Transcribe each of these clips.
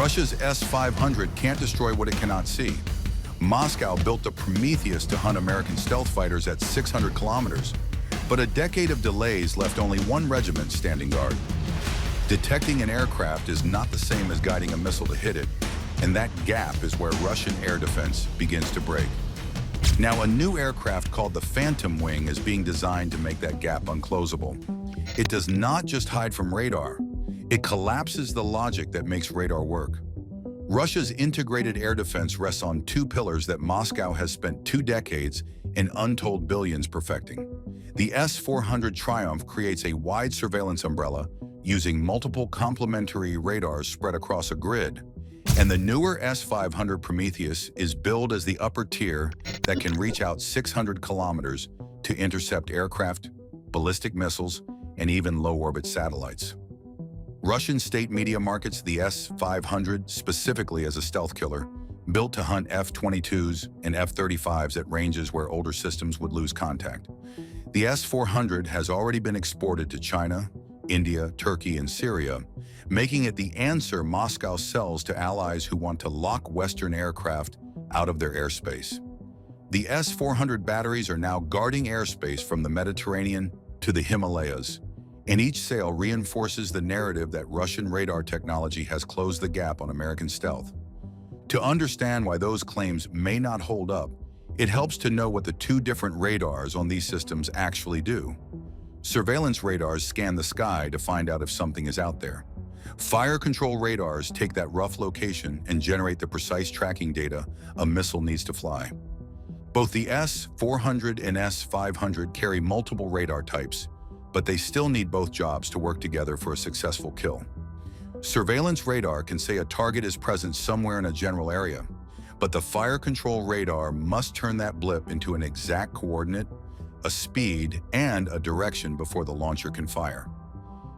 Russia's S-500 can't destroy what it cannot see. Moscow built the Prometheus to hunt American stealth fighters at 600 kilometers, but a decade of delays left only one regiment standing guard. Detecting an aircraft is not the same as guiding a missile to hit it, and that gap is where Russian air defense begins to break. Now, a new aircraft called the Phantom Wing is being designed to make that gap uncloseable. It does not just hide from radar, it collapses the logic that makes radar work. Russia's integrated air defense rests on two pillars that Moscow has spent 2 decades and untold billions perfecting. The S-400 Triumph creates a wide surveillance umbrella using multiple complementary radars spread across a grid, and the newer S-500 Prometheus is billed as the upper tier that can reach out 600 kilometers to intercept aircraft, ballistic missiles, and even low-orbit satellites. Russian state media markets the S-500 specifically as a stealth killer, built to hunt F-22s and F-35s at ranges where older systems would lose contact. The S-400 has already been exported to China, India, Turkey, and Syria, making it the answer Moscow sells to allies who want to lock Western aircraft out of their airspace. The S-400 batteries are now guarding airspace from the Mediterranean to the Himalayas, and each sale reinforces the narrative that Russian radar technology has closed the gap on American stealth. To understand why those claims may not hold up, it helps to know what the two different radars on these systems actually do. Surveillance radars scan the sky to find out if something is out there. Fire control radars take that rough location and generate the precise tracking data a missile needs to fly. Both the S-400 and S-500 carry multiple radar types, but they still need both jobs to work together for a successful kill. Surveillance radar can say a target is present somewhere in a general area, but the fire control radar must turn that blip into an exact coordinate, a speed, and a direction before the launcher can fire.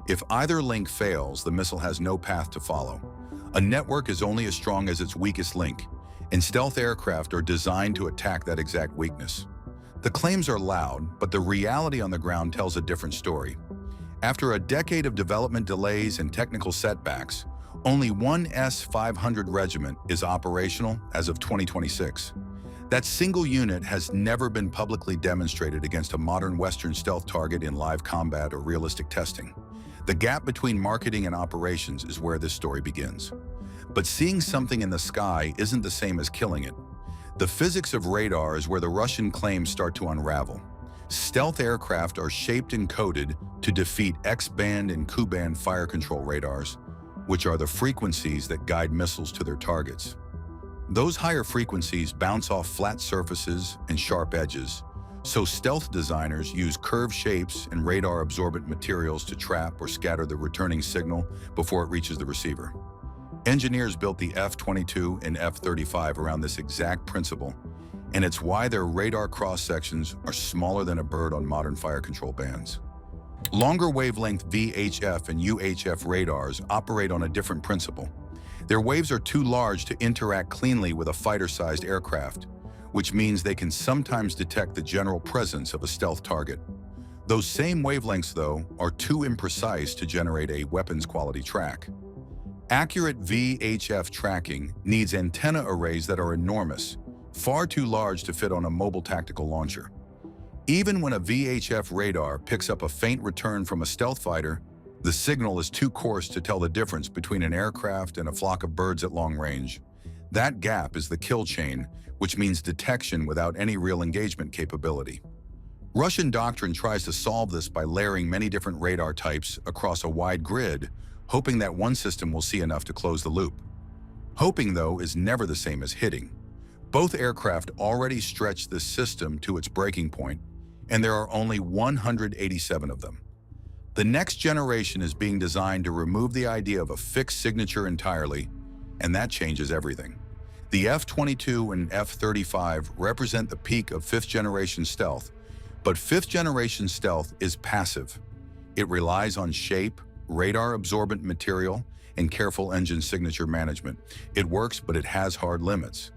If either link fails, the missile has no path to follow. A network is only as strong as its weakest link, and stealth aircraft are designed to attack that exact weakness. The claims are loud, but the reality on the ground tells a different story. After a decade of development delays and technical setbacks, only one S-500 regiment is operational as of 2026. That single unit has never been publicly demonstrated against a modern Western stealth target in live combat or realistic testing. The gap between marketing and operations is where this story begins. But seeing something in the sky isn't the same as killing it. The physics of radar is where the Russian claims start to unravel. Stealth aircraft are shaped and coded to defeat X-band and Ku-band fire control radars, which are the frequencies that guide missiles to their targets. Those higher frequencies bounce off flat surfaces and sharp edges, so stealth designers use curved shapes and radar-absorbent materials to trap or scatter the returning signal before it reaches the receiver. Engineers built the F-22 and F-35 around this exact principle, and it's why their radar cross-sections are smaller than a bird on modern fire control bands. Longer wavelength VHF and UHF radars operate on a different principle. Their waves are too large to interact cleanly with a fighter-sized aircraft, which means they can sometimes detect the general presence of a stealth target. Those same wavelengths, though, are too imprecise to generate a weapons-quality track. Accurate VHF tracking needs antenna arrays that are enormous, far too large to fit on a mobile tactical launcher. Even when a VHF radar picks up a faint return from a stealth fighter, the signal is too coarse to tell the difference between an aircraft and a flock of birds at long range. That gap is the kill chain, which means detection without any real engagement capability. Russian doctrine tries to solve this by layering many different radar types across a wide grid, hoping that one system will see enough to close the loop. Hoping, though, is never the same as hitting. Both aircraft already stretch this system to its breaking point, and there are only 187 of them. The next generation is being designed to remove the idea of a fixed signature entirely, and that changes everything. The F-22 and F-35 represent the peak of fifth-generation stealth, but fifth-generation stealth is passive. It relies on shape, radar-absorbent material, and careful engine signature management. It works, but it has hard limits.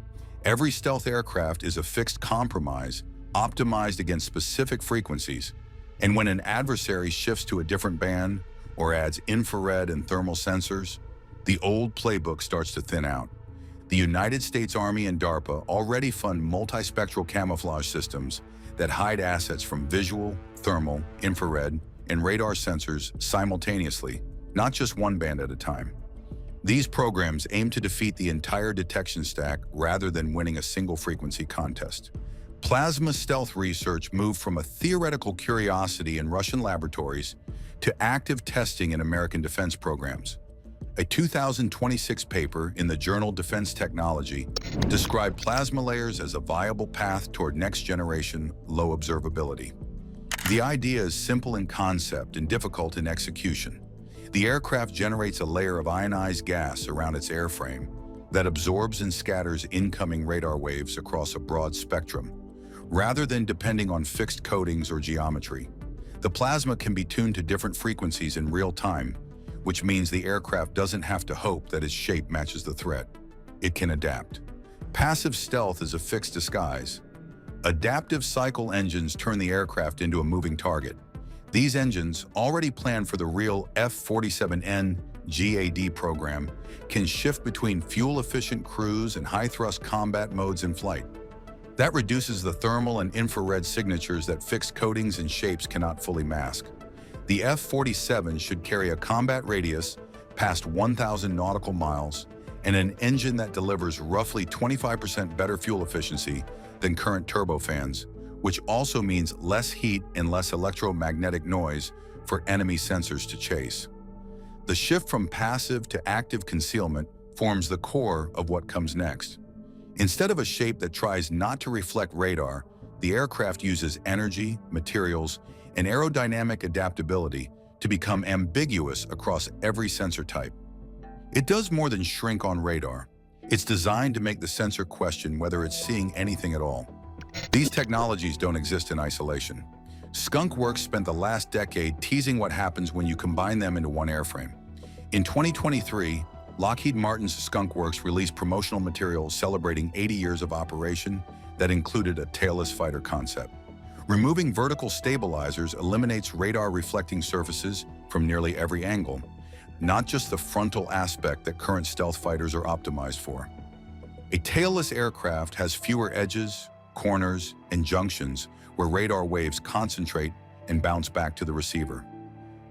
Every stealth aircraft is a fixed compromise, optimized against specific frequencies, and when an adversary shifts to a different band or adds infrared and thermal sensors, The old playbook starts to thin out. The United States Army and DARPA already fund multispectral camouflage systems that hide assets from visual, thermal, infrared, and radar sensors simultaneously, not just one band at a time. These programs aim to defeat the entire detection stack rather than winning a single frequency contest. Plasma stealth research moved from a theoretical curiosity in Russian laboratories to active testing in American defense programs. A 2026 paper in the journal Defense Technology described plasma layers as a viable path toward next-generation low observability. The idea is simple in concept and difficult in execution. The aircraft generates a layer of ionized gas around its airframe that absorbs and scatters incoming radar waves across a broad spectrum, rather than depending on fixed coatings or geometry. The plasma can be tuned to different frequencies in real time, which means the aircraft doesn't have to hope that its shape matches the threat. It can adapt. Passive stealth is a fixed disguise. Adaptive cycle engines turn the aircraft into a moving target. These engines, already planned for the real F-47N GAD program, can shift between fuel-efficient cruise and high-thrust combat modes in flight. That reduces the thermal and infrared signatures that fixed coatings and shapes cannot fully mask. The F-47 should carry a combat radius past 1,000 nautical miles and an engine that delivers roughly 25% better fuel efficiency than current turbofans, which also means less heat and less electromagnetic noise for enemy sensors to chase. The shift from passive to active concealment forms the core of what comes next. Instead of a shape that tries not to reflect radar, the aircraft uses energy, materials, and aerodynamic adaptability to become ambiguous across every sensor type. It does more than shrink on radar. It's designed to make the sensor question whether it's seeing anything at all. These technologies don't exist in isolation. Skunk Works spent the last decade teasing what happens when you combine them into one airframe. In 2023, Lockheed Martin's Skunk Works released promotional materials celebrating 80 years of operation that included a tailless fighter concept. Removing vertical stabilizers eliminates radar-reflecting surfaces from nearly every angle, not just the frontal aspect that current stealth fighters are optimized for. A tailless aircraft has fewer edges, corners, and junctions where radar waves concentrate and bounce back to the receiver.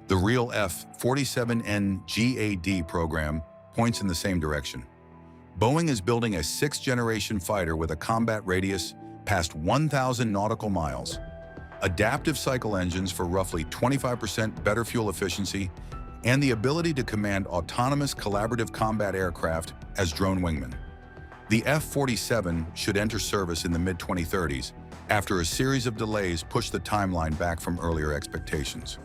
The real F-47N GAD program points in the same direction. Boeing is building a sixth-generation fighter with a combat radius past 1,000 nautical miles, adaptive cycle engines for roughly 25% better fuel efficiency, and the ability to command autonomous collaborative combat aircraft as drone wingmen. The F-47 should enter service in the mid-2030s after a series of delays pushed the timeline back from earlier expectations.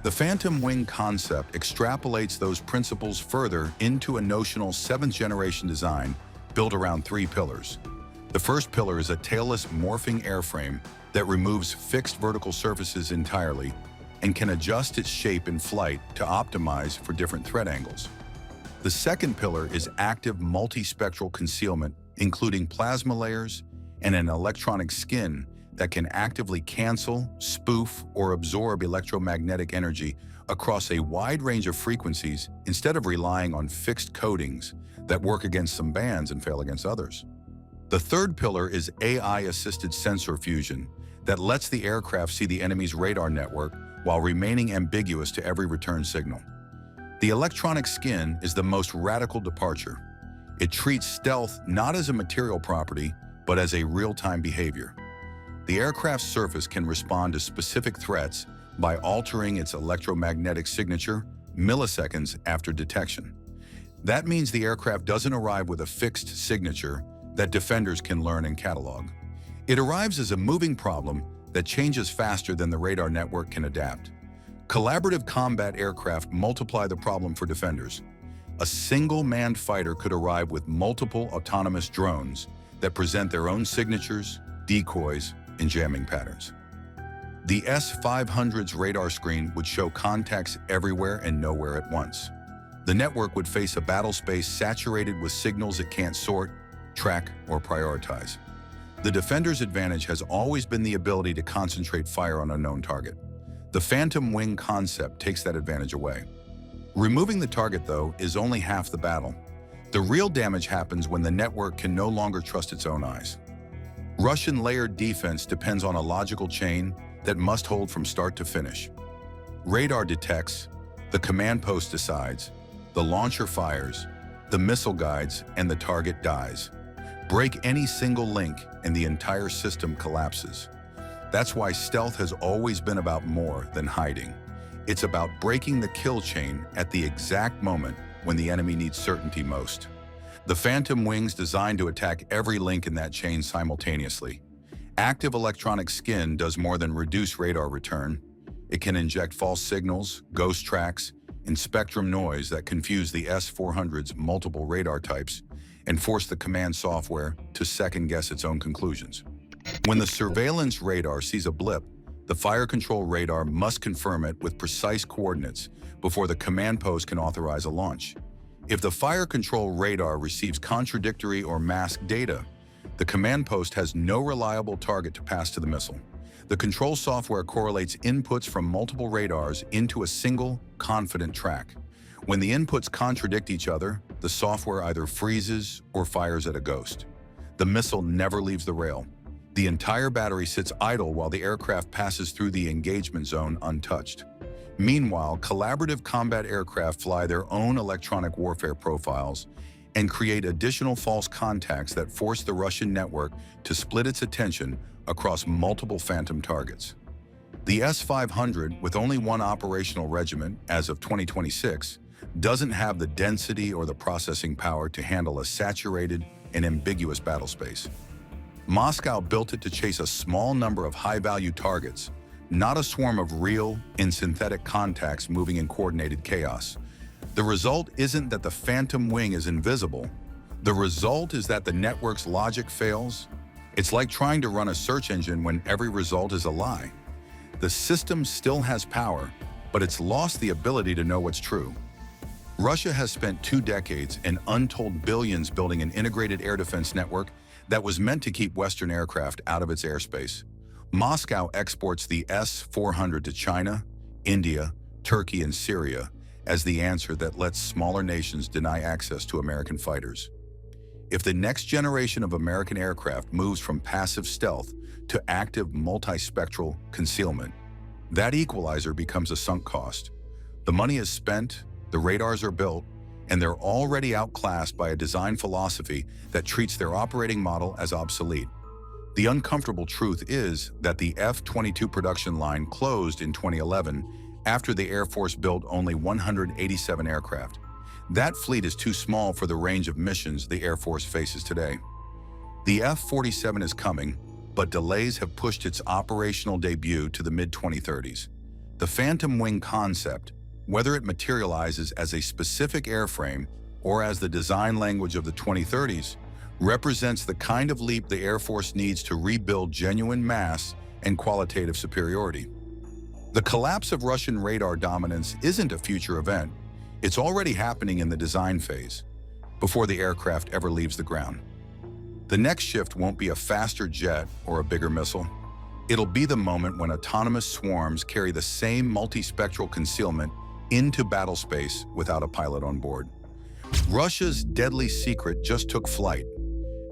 The Phantom Wing concept extrapolates those principles further into a notional seventh-generation design built around three pillars. The first pillar is a tailless morphing airframe that removes fixed vertical surfaces entirely and can adjust its shape in flight to optimize for different threat angles. The second pillar is active multispectral concealment, including plasma layers and an electronic skin that can actively cancel, spoof, or absorb electromagnetic energy across a wide range of frequencies instead of relying on fixed coatings that work against some bands and fail against others. The third pillar is AI-assisted sensor fusion that lets the aircraft see the enemy's radar network while remaining ambiguous to every return signal. The electronic skin is the most radical departure. It treats stealth not as a material property, but as a real-time behavior. The aircraft's surface can respond to specific threats by altering its electromagnetic signature milliseconds after detection. That means the aircraft doesn't arrive with a fixed signature that defenders can learn and catalog. It arrives as a moving problem that changes faster than the radar network can adapt. Collaborative combat aircraft multiply the problem for defenders. A single manned fighter could arrive with multiple autonomous drones that present their own signatures, decoys, and jamming patterns. The S-500's radar screen would show contacts everywhere and nowhere at once. The network would face a battle space saturated with signals it can't sort, track, or prioritize. The defender's advantage has always been the ability to concentrate fire on a known target. The Phantom Wing concept takes that advantage away. Removing the target, though, is only half the battle. The real damage happens when the network can no longer trust its own eyes. Russian layered defense depends on a logical chain that must hold from start to finish. Radar detects, the command post decides, the launcher fires, the missile guides, and the target dies. Break any single link and the entire system collapses. That's why stealth has always been about more than hiding. It's about breaking the kill chain at the exact moment when the enemy needs certainty most. The Phantom Wing's designed to attack every link in that chain simultaneously. Active electronic skin does more than reduce radar return. It can inject false signals, ghost tracks, and spectrum noise that confuse the S-400's multiple radar types and force the command software to second-guess its own conclusions. When the surveillance radar sees a blip, the fire control radar must confirm it with precise coordinates before the command post can authorize a launch. If the fire control radar receives contradictory or masked data, the command post has no reliable target to pass to the missile. The control software correlates inputs from multiple radars into a single, confident track. When the inputs contradict each other, the software either freezes or fires at a ghost. The missile never leaves the rail. The entire battery sits idle while the aircraft passes through the engagement zone untouched. Meanwhile, collaborative combat aircraft fly their own electronic warfare profiles and create additional false contacts that force the Russian network to split its attention across multiple Phantom targets. The S-500, with only one operational regiment as of 2026, doesn't have the density or the processing power to handle a saturated and ambiguous battle space. Moscow built it to chase a small number of high-value targets, not a swarm of real and synthetic contacts moving in coordinated chaos. The result isn't that the Phantom Wing is invisible. The result is that the network's logic fails. It's like trying to run a search engine when every result is a lie. The system still has power, but it's lost the ability to know what's true. Russia has spent 2 decades and untold billions building an integrated air defense network that was meant to keep Western aircraft out of its airspace. Moscow exports the S-400 to China, India, Turkey, and Syria as the answer that lets smaller nations deny access to American fighters. If the next generation of American aircraft moves from passive stealth to active multispectral concealment, that equalizer becomes a sunk cost. The money is spent, the radars are built, and they're already outclassed by a design philosophy that treats their operating model as obsolete. The uncomfortable truth is that the F-22 production line closed in 2011 after the Air Force built only 187 aircraft. That fleet is too small for the range of missions the Air Force faces today. The F-47 is coming, but delays have pushed its operational debut to the mid-2030s. The Phantom Wing concept, whether it materializes as a specific airframe or as the design language of the 2030s, represents the kind of leap the Air Force needs to rebuild genuine mass and qualitative superiority. The collapse of Russian radar dominance isn't a future event. It's already happening in the design phase, before the aircraft ever leaves the ground. The next shift won't be a faster jet or a bigger missile. It'll be the moment when autonomous swarms carry the same multispectral concealment into battle space without a pilot on board. Russia's deadly secret just took flight.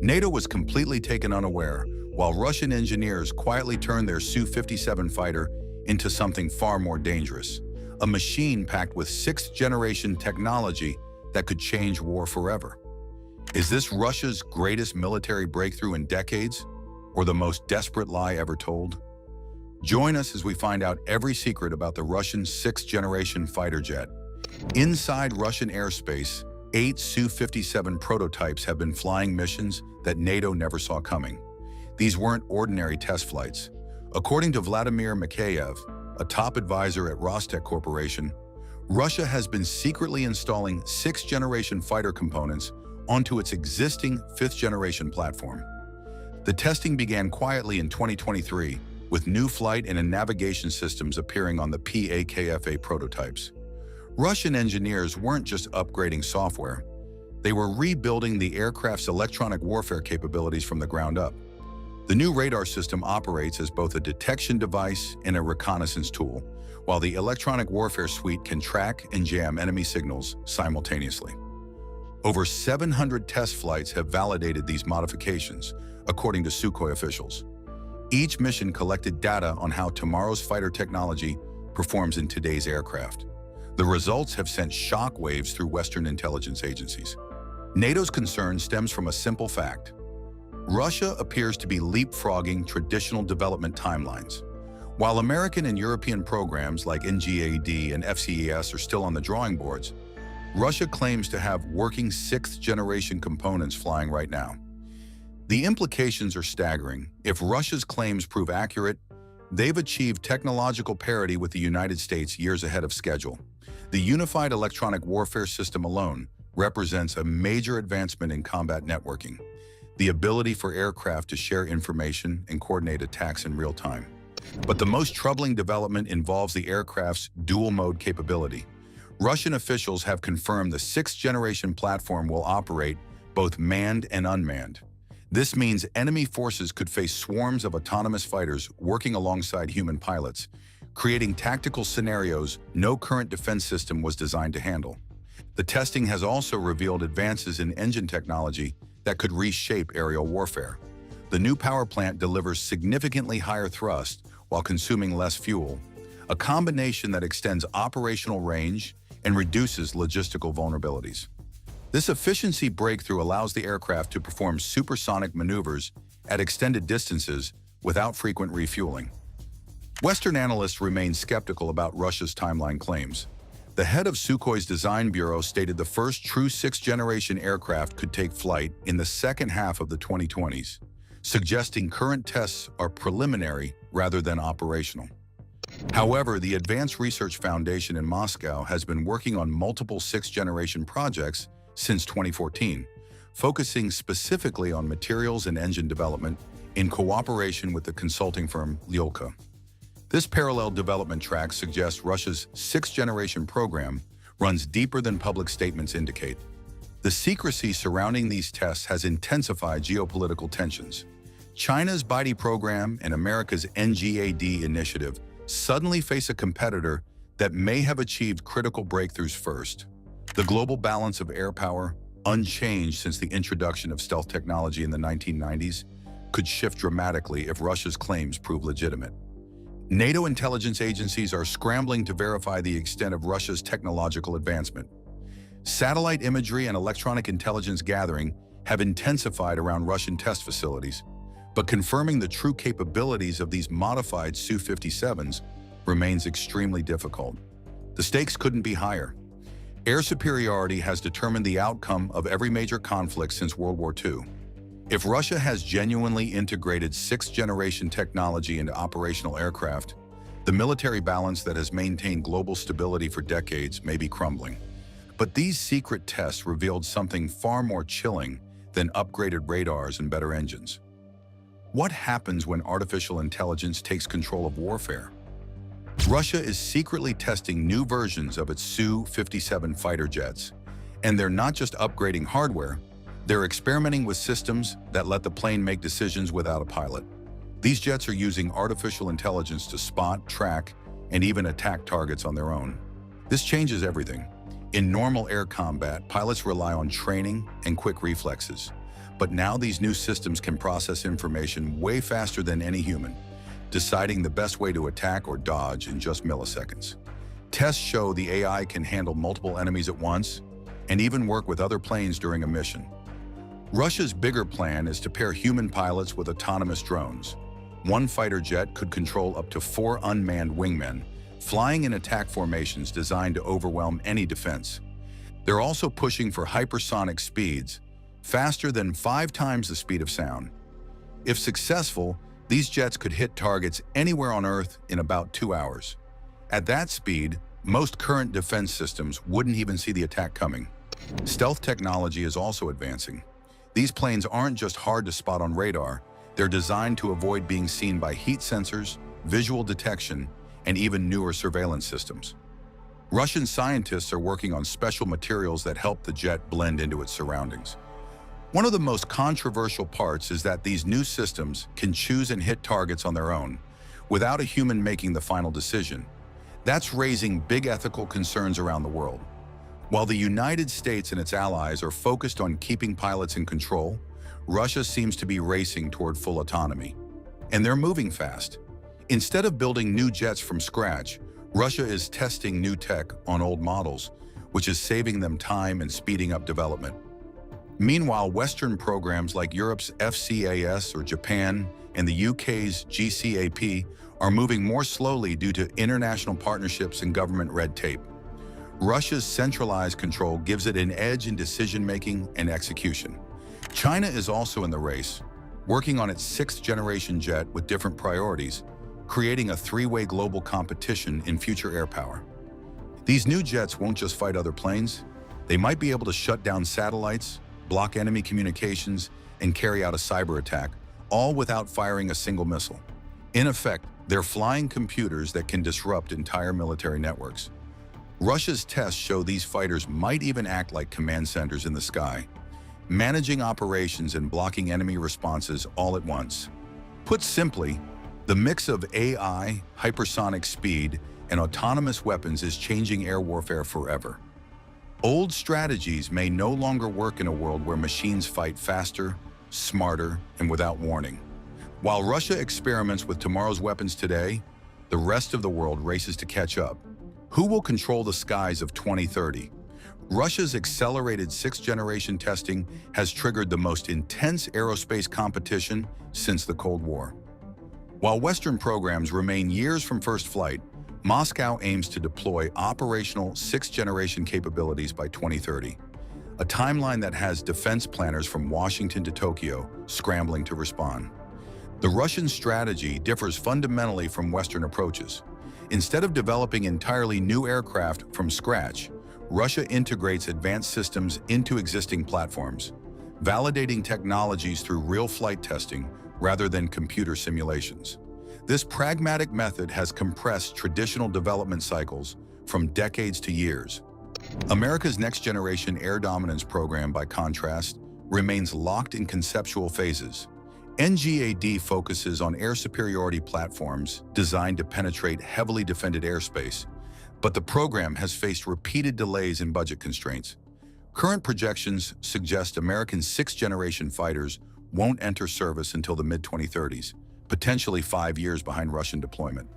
NATO was completely taken unaware, while Russian engineers quietly turned their Su-57 fighter into something far more dangerous, a machine packed with 6th-generation technology that could change war forever. Is this Russia's greatest military breakthrough in decades, or the most desperate lie ever told? Join us as we find out every secret about the Russian 6th-generation fighter jet. Inside Russian airspace, 8 Su-57 prototypes have been flying missions that NATO never saw coming. These weren't ordinary test flights. According to Vladimir Mikheyev, a top advisor at Rostec Corporation, Russia has been secretly installing 6th-generation fighter components onto its existing 5th-generation platform. The testing began quietly in 2023, with new flight and navigation systems appearing on the PAKFA prototypes. Russian engineers weren't just upgrading software. They were rebuilding the aircraft's electronic warfare capabilities from the ground up. The new radar system operates as both a detection device and a reconnaissance tool, while the electronic warfare suite can track and jam enemy signals simultaneously. Over 700 test flights have validated these modifications, according to Sukhoi officials. Each mission collected data on how tomorrow's fighter technology performs in today's aircraft. The results have sent shockwaves through Western intelligence agencies. NATO's concern stems from a simple fact. Russia appears to be leapfrogging traditional development timelines. While American and European programs like NGAD and FCES are still on the drawing boards, Russia claims to have working sixth-generation components flying right now. The implications are staggering. If Russia's claims prove accurate, they've achieved technological parity with the United States years ahead of schedule. The Unified Electronic Warfare System alone represents a major advancement in combat networking, the ability for aircraft to share information and coordinate attacks in real time. But the most troubling development involves the aircraft's dual-mode capability. Russian officials have confirmed the sixth-generation platform will operate both manned and unmanned. This means enemy forces could face swarms of autonomous fighters working alongside human pilots, creating tactical scenarios no current defense system was designed to handle. The testing has also revealed advances in engine technology that could reshape aerial warfare. The new power plant delivers significantly higher thrust while consuming less fuel, a combination that extends operational range and reduces logistical vulnerabilities. This efficiency breakthrough allows the aircraft to perform supersonic maneuvers at extended distances without frequent refueling. Western analysts remain skeptical about Russia's timeline claims. The head of Sukhoi's design bureau stated the first true sixth-generation aircraft could take flight in the second half of the 2020s, suggesting current tests are preliminary rather than operational. However, the Advanced Research Foundation in Moscow has been working on multiple sixth-generation projects since 2014, focusing specifically on materials and engine development in cooperation with the consulting firm Lyulka. This parallel development track suggests Russia's sixth-generation program runs deeper than public statements indicate. The secrecy surrounding these tests has intensified geopolitical tensions. China's BIDE program and America's NGAD initiative suddenly face a competitor that may have achieved critical breakthroughs first. The global balance of air power, unchanged since the introduction of stealth technology in the 1990s, could shift dramatically if Russia's claims prove legitimate. NATO intelligence agencies are scrambling to verify the extent of Russia's technological advancement. Satellite imagery and electronic intelligence gathering have intensified around Russian test facilities, but confirming the true capabilities of these modified Su-57s remains extremely difficult. The stakes couldn't be higher. Air superiority has determined the outcome of every major conflict since World War II. If Russia has genuinely integrated sixth-generation technology into operational aircraft, the military balance that has maintained global stability for decades may be crumbling. But these secret tests revealed something far more chilling than upgraded radars and better engines. What happens when artificial intelligence takes control of warfare? Russia is secretly testing new versions of its Su-57 fighter jets, and they're not just upgrading hardware, they're experimenting with systems that let the plane make decisions without a pilot. These jets are using artificial intelligence to spot, track, and even attack targets on their own. This changes everything. In normal air combat, pilots rely on training and quick reflexes. But now these new systems can process information way faster than any human, deciding the best way to attack or dodge in just milliseconds. Tests show the AI can handle multiple enemies at once and even work with other planes during a mission. Russia's bigger plan is to pair human pilots with autonomous drones. One fighter jet could control up to 4 unmanned wingmen, flying in attack formations designed to overwhelm any defense. They're also pushing for hypersonic speeds, faster than 5 times the speed of sound. If successful, these jets could hit targets anywhere on Earth in about 2 hours. At that speed, most current defense systems wouldn't even see the attack coming. Stealth technology is also advancing. These planes aren't just hard to spot on radar, they're designed to avoid being seen by heat sensors, visual detection, and even newer surveillance systems. Russian scientists are working on special materials that help the jet blend into its surroundings. One of the most controversial parts is that these new systems can choose and hit targets on their own, without a human making the final decision. That's raising big ethical concerns around the world. While the United States and its allies are focused on keeping pilots in control, Russia seems to be racing toward full autonomy. And they're moving fast. Instead of building new jets from scratch, Russia is testing new tech on old models, which is saving them time and speeding up development. Meanwhile, Western programs like Europe's FCAS or Japan and the UK's GCAP are moving more slowly due to international partnerships and government red tape. Russia's centralized control gives it an edge in decision-making and execution. China is also in the race, working on its sixth-generation jet with different priorities, creating a three-way global competition in future air power. These new jets won't just fight other planes. They might be able to shut down satellites, block enemy communications, and carry out a cyber attack, all without firing a single missile. In effect, they're flying computers that can disrupt entire military networks. Russia's tests show these fighters might even act like command centers in the sky, managing operations and blocking enemy responses all at once. Put simply, the mix of AI, hypersonic speed, and autonomous weapons is changing air warfare forever. Old strategies may no longer work in a world where machines fight faster, smarter, and without warning. While Russia experiments with tomorrow's weapons today, the rest of the world races to catch up. Who will control the skies of 2030? Russia's accelerated sixth-generation testing has triggered the most intense aerospace competition since the Cold War. While Western programs remain years from first flight, Moscow aims to deploy operational sixth-generation capabilities by 2030, a timeline that has defense planners from Washington to Tokyo scrambling to respond. The Russian strategy differs fundamentally from Western approaches. Instead of developing entirely new aircraft from scratch, Russia integrates advanced systems into existing platforms, validating technologies through real flight testing rather than computer simulations. This pragmatic method has compressed traditional development cycles from decades to years. America's next-generation air dominance program, by contrast, remains locked in conceptual phases. NGAD focuses on air superiority platforms designed to penetrate heavily defended airspace, but the program has faced repeated delays and budget constraints. Current projections suggest American sixth-generation fighters won't enter service until the mid-2030s, potentially 5 years behind Russian deployment.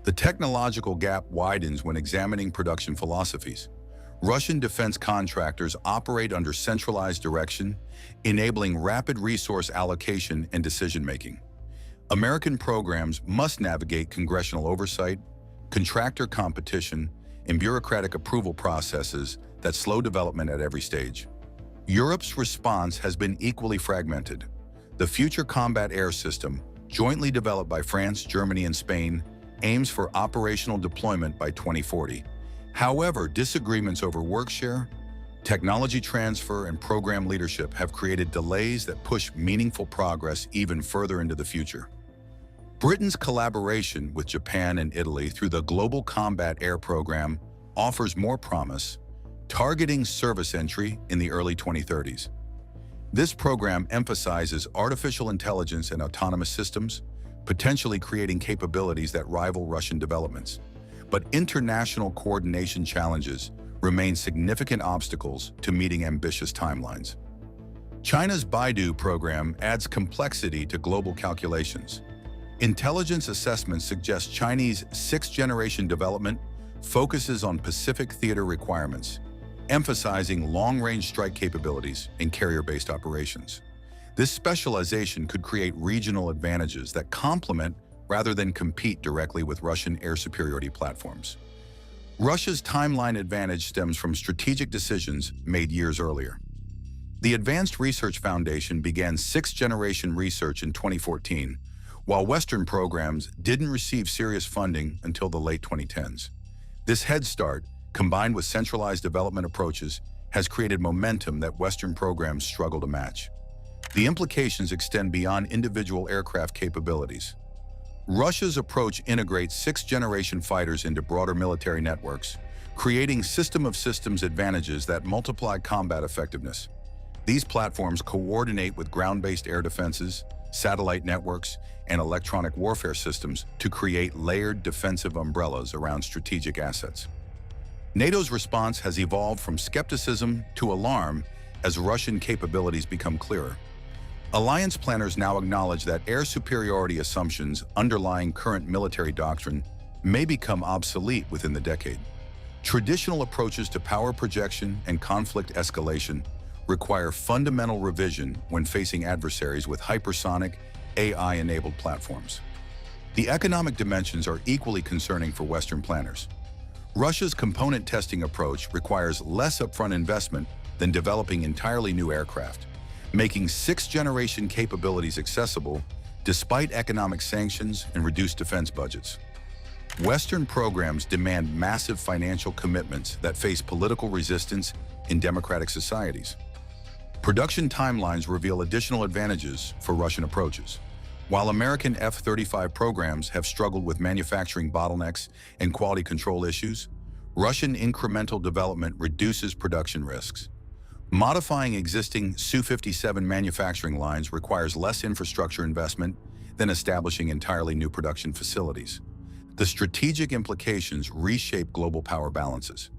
The technological gap widens when examining production philosophies. Russian defense contractors operate under centralized direction, enabling rapid resource allocation and decision-making. American programs must navigate congressional oversight, contractor competition, and bureaucratic approval processes that slow development at every stage. Europe's response has been equally fragmented. The Future Combat Air System, jointly developed by France, Germany, and Spain, aims for operational deployment by 2040. However, disagreements over workshare, technology transfer, and program leadership have created delays that push meaningful progress even further into the future. Britain's collaboration with Japan and Italy through the Global Combat Air Program offers more promise, targeting service entry in the early 2030s. This program emphasizes artificial intelligence and autonomous systems, potentially creating capabilities that rival Russian developments. But international coordination challenges remain significant obstacles to meeting ambitious timelines. China's Baidu program adds complexity to global calculations. Intelligence assessments suggest Chinese sixth-generation development focuses on Pacific theater requirements, emphasizing long-range strike capabilities and carrier-based operations. This specialization could create regional advantages that complement rather than compete directly with Russian air superiority platforms. Russia's timeline advantage stems from strategic decisions made years earlier. The Advanced Research Foundation began sixth-generation research in 2014, while Western programs didn't receive serious funding until the late 2010s. This head start, combined with centralized development approaches, has created momentum that Western programs struggle to match. The implications extend beyond individual aircraft capabilities. Russia's approach integrates sixth-generation fighters into broader military networks, creating system-of-systems advantages that multiply combat effectiveness. These platforms coordinate with ground-based air defenses, satellite networks, and electronic warfare systems to create layered defensive umbrellas around strategic assets. NATO's response has evolved from skepticism to alarm as Russian capabilities become clearer. Alliance planners now acknowledge that air superiority assumptions underlying current military doctrine may become obsolete within the decade. Traditional approaches to power projection and conflict escalation require fundamental revision when facing adversaries with hypersonic, AI-enabled platforms. The economic dimensions are equally concerning for Western planners. Russia's component testing approach requires less upfront investment than developing entirely new aircraft, making sixth-generation capabilities accessible despite economic sanctions and reduced defense budgets. Western programs demand massive financial commitments that face political resistance in democratic societies. Production timelines reveal additional advantages for Russian approaches. While American F-35 programs have struggled with manufacturing bottlenecks and quality control issues, Russian incremental development reduces production risks. Modifying existing Su-57 manufacturing lines requires less infrastructure investment than establishing entirely new production facilities. The strategic implications reshape global power balances.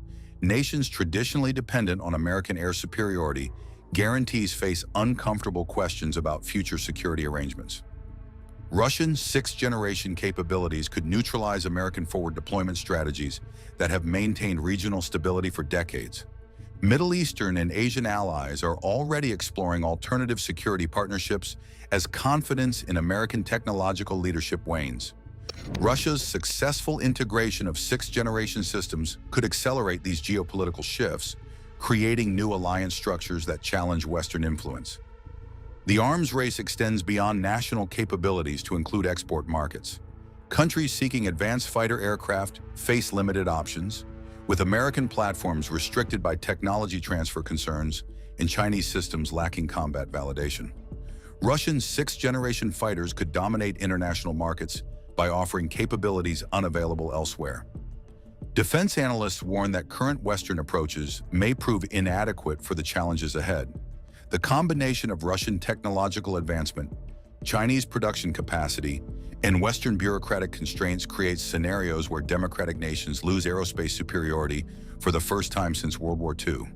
Nations traditionally dependent on American air superiority guarantees face uncomfortable questions about future security arrangements. Russian sixth-generation capabilities could neutralize American forward deployment strategies that have maintained regional stability for decades. Middle Eastern and Asian allies are already exploring alternative security partnerships as confidence in American technological leadership wanes. Russia's successful integration of sixth-generation systems could accelerate these geopolitical shifts, creating new alliance structures that challenge Western influence. The arms race extends beyond national capabilities to include export markets. Countries seeking advanced fighter aircraft face limited options, with American platforms restricted by technology transfer concerns and Chinese systems lacking combat validation. Russian sixth-generation fighters could dominate international markets by offering capabilities unavailable elsewhere. Defense analysts warn that current Western approaches may prove inadequate for the challenges ahead. The combination of Russian technological advancement, Chinese production capacity, and Western bureaucratic constraints creates scenarios where democratic nations lose aerospace superiority for the first time since World War II.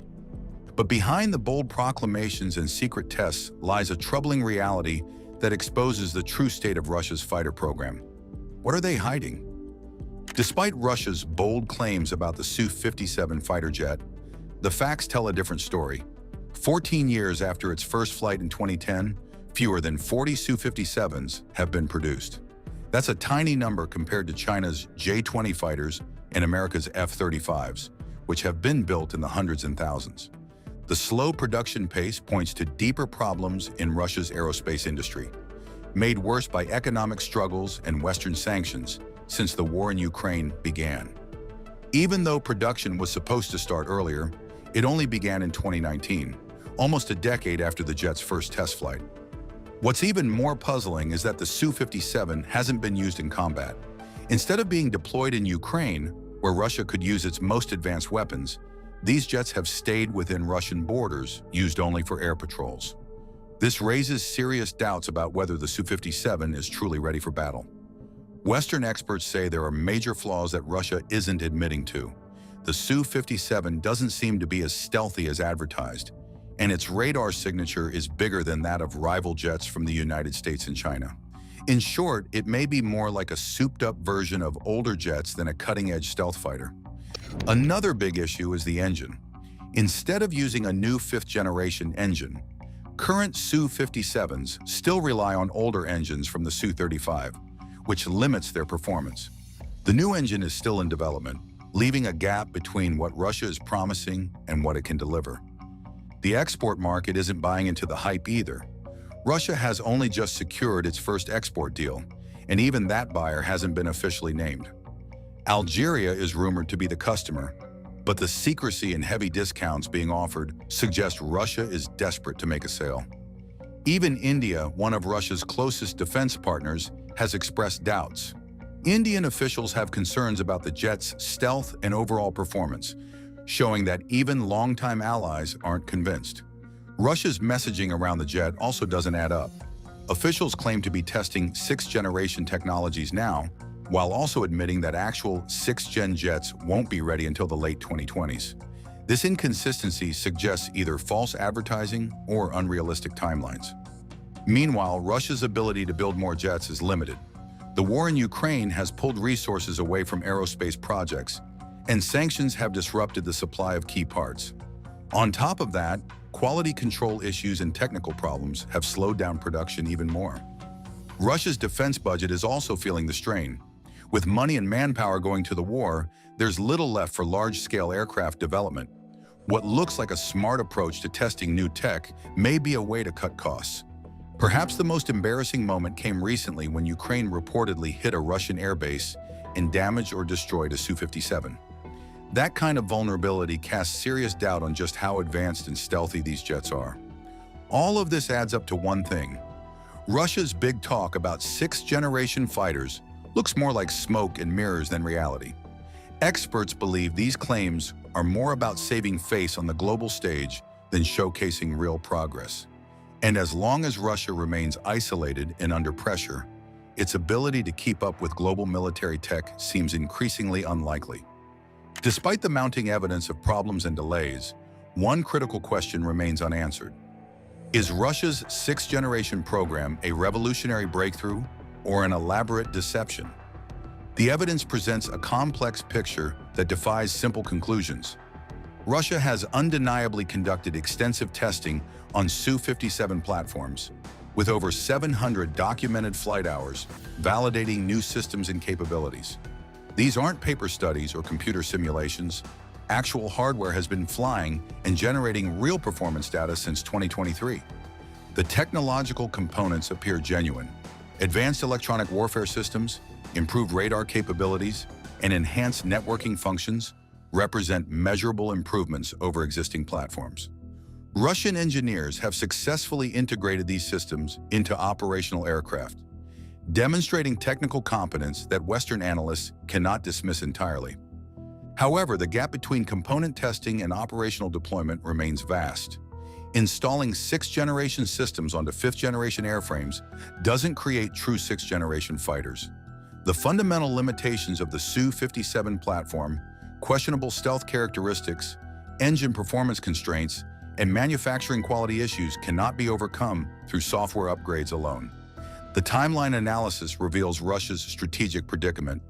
But behind the bold proclamations and secret tests lies a troubling reality that exposes the true state of Russia's fighter program. What are they hiding? Despite Russia's bold claims about the Su-57 fighter jet, the facts tell a different story. 14 years after its first flight in 2010, fewer than 40 Su-57s have been produced. That's a tiny number compared to China's J-20 fighters and America's F-35s, which have been built in the hundreds and thousands. The slow production pace points to deeper problems in Russia's aerospace industry, made worse by economic struggles and Western sanctions since the war in Ukraine began. Even though production was supposed to start earlier, it only began in 2019, almost a decade after the jet's first test flight. What's even more puzzling is that the Su-57 hasn't been used in combat. Instead of being deployed in Ukraine, where Russia could use its most advanced weapons, these jets have stayed within Russian borders, used only for air patrols. This raises serious doubts about whether the Su-57 is truly ready for battle. Western experts say there are major flaws that Russia isn't admitting to. The Su-57 doesn't seem to be as stealthy as advertised, and its radar signature is bigger than that of rival jets from the United States and China. In short, it may be more like a souped-up version of older jets than a cutting-edge stealth fighter. Another big issue is the engine. Instead of using a new fifth-generation engine, current Su-57s still rely on older engines from the Su-35, which limits their performance. The new engine is still in development, leaving a gap between what Russia is promising and what it can deliver. The export market isn't buying into the hype either. Russia has only just secured its first export deal, and even that buyer hasn't been officially named. Algeria is rumored to be the customer, but the secrecy and heavy discounts being offered suggest Russia is desperate to make a sale. Even India, one of Russia's closest defense partners, has expressed doubts. Indian officials have concerns about the jet's stealth and overall performance, showing that even longtime allies aren't convinced. Russia's messaging around the jet also doesn't add up. Officials claim to be testing sixth-generation technologies now, while also admitting that actual sixth-gen jets won't be ready until the late 2020s. This inconsistency suggests either false advertising or unrealistic timelines. Meanwhile, Russia's ability to build more jets is limited. The war in Ukraine has pulled resources away from aerospace projects, and sanctions have disrupted the supply of key parts. On top of that, quality control issues and technical problems have slowed down production even more. Russia's defense budget is also feeling the strain. With money and manpower going to the war, there's little left for large-scale aircraft development. What looks like a smart approach to testing new tech may be a way to cut costs. Perhaps the most embarrassing moment came recently when Ukraine reportedly hit a Russian airbase and damaged or destroyed a Su-57. That kind of vulnerability casts serious doubt on just how advanced and stealthy these jets are. All of this adds up to one thing. Russia's big talk about sixth-generation fighters looks more like smoke and mirrors than reality. Experts believe these claims are more about saving face on the global stage than showcasing real progress. And as long as Russia remains isolated and under pressure, its ability to keep up with global military tech seems increasingly unlikely. Despite the mounting evidence of problems and delays, one critical question remains unanswered. Is Russia's sixth-generation program a revolutionary breakthrough or an elaborate deception? The evidence presents a complex picture that defies simple conclusions. Russia has undeniably conducted extensive testing on Su-57 platforms, with over 700 documented flight hours validating new systems and capabilities. These aren't paper studies or computer simulations. Actual hardware has been flying and generating real performance data since 2023. The technological components appear genuine. Advanced electronic warfare systems, improved radar capabilities, and enhanced networking functions represent measurable improvements over existing platforms. Russian engineers have successfully integrated these systems into operational aircraft, demonstrating technical competence that Western analysts cannot dismiss entirely. However, the gap between component testing and operational deployment remains vast. Installing sixth-generation systems onto fifth-generation airframes doesn't create true sixth-generation fighters. The fundamental limitations of the Su-57 platform, questionable stealth characteristics, engine performance constraints, and manufacturing quality issues cannot be overcome through software upgrades alone. The timeline analysis reveals Russia's strategic predicament.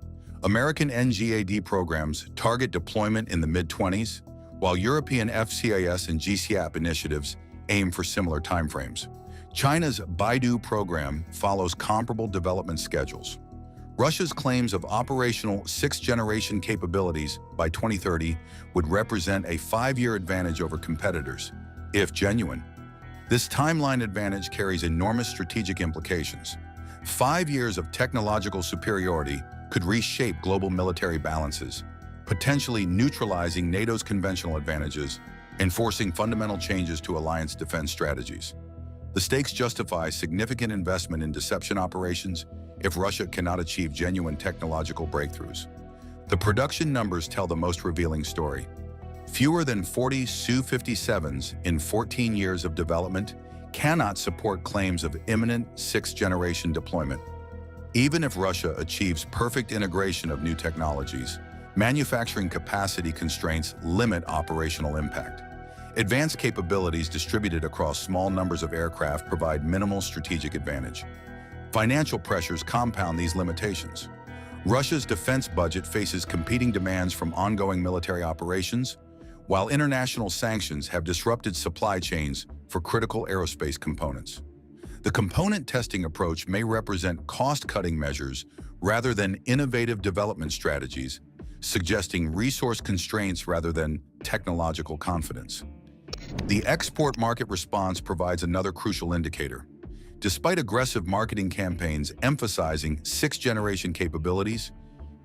American NGAD programs target deployment in the mid-20s, while European FCAS and GCAP initiatives aim for similar timeframes. China's Baidu program follows comparable development schedules. Russia's claims of operational sixth-generation capabilities by 2030 would represent a 5-year advantage over competitors, if genuine. This timeline advantage carries enormous strategic implications. 5 years of technological superiority could reshape global military balances, potentially neutralizing NATO's conventional advantages and forcing fundamental changes to alliance defense strategies. The stakes justify significant investment in deception operations if Russia cannot achieve genuine technological breakthroughs. The production numbers tell the most revealing story. Fewer than 40 Su-57s in 14 years of development cannot support claims of imminent sixth-generation deployment. Even if Russia achieves perfect integration of new technologies, manufacturing capacity constraints limit operational impact. Advanced capabilities distributed across small numbers of aircraft provide minimal strategic advantage. Financial pressures compound these limitations. Russia's defense budget faces competing demands from ongoing military operations, while international sanctions have disrupted supply chains for critical aerospace components. The component testing approach may represent cost-cutting measures rather than innovative development strategies, suggesting resource constraints rather than technological confidence. The export market response provides another crucial indicator. Despite aggressive marketing campaigns emphasizing sixth-generation capabilities,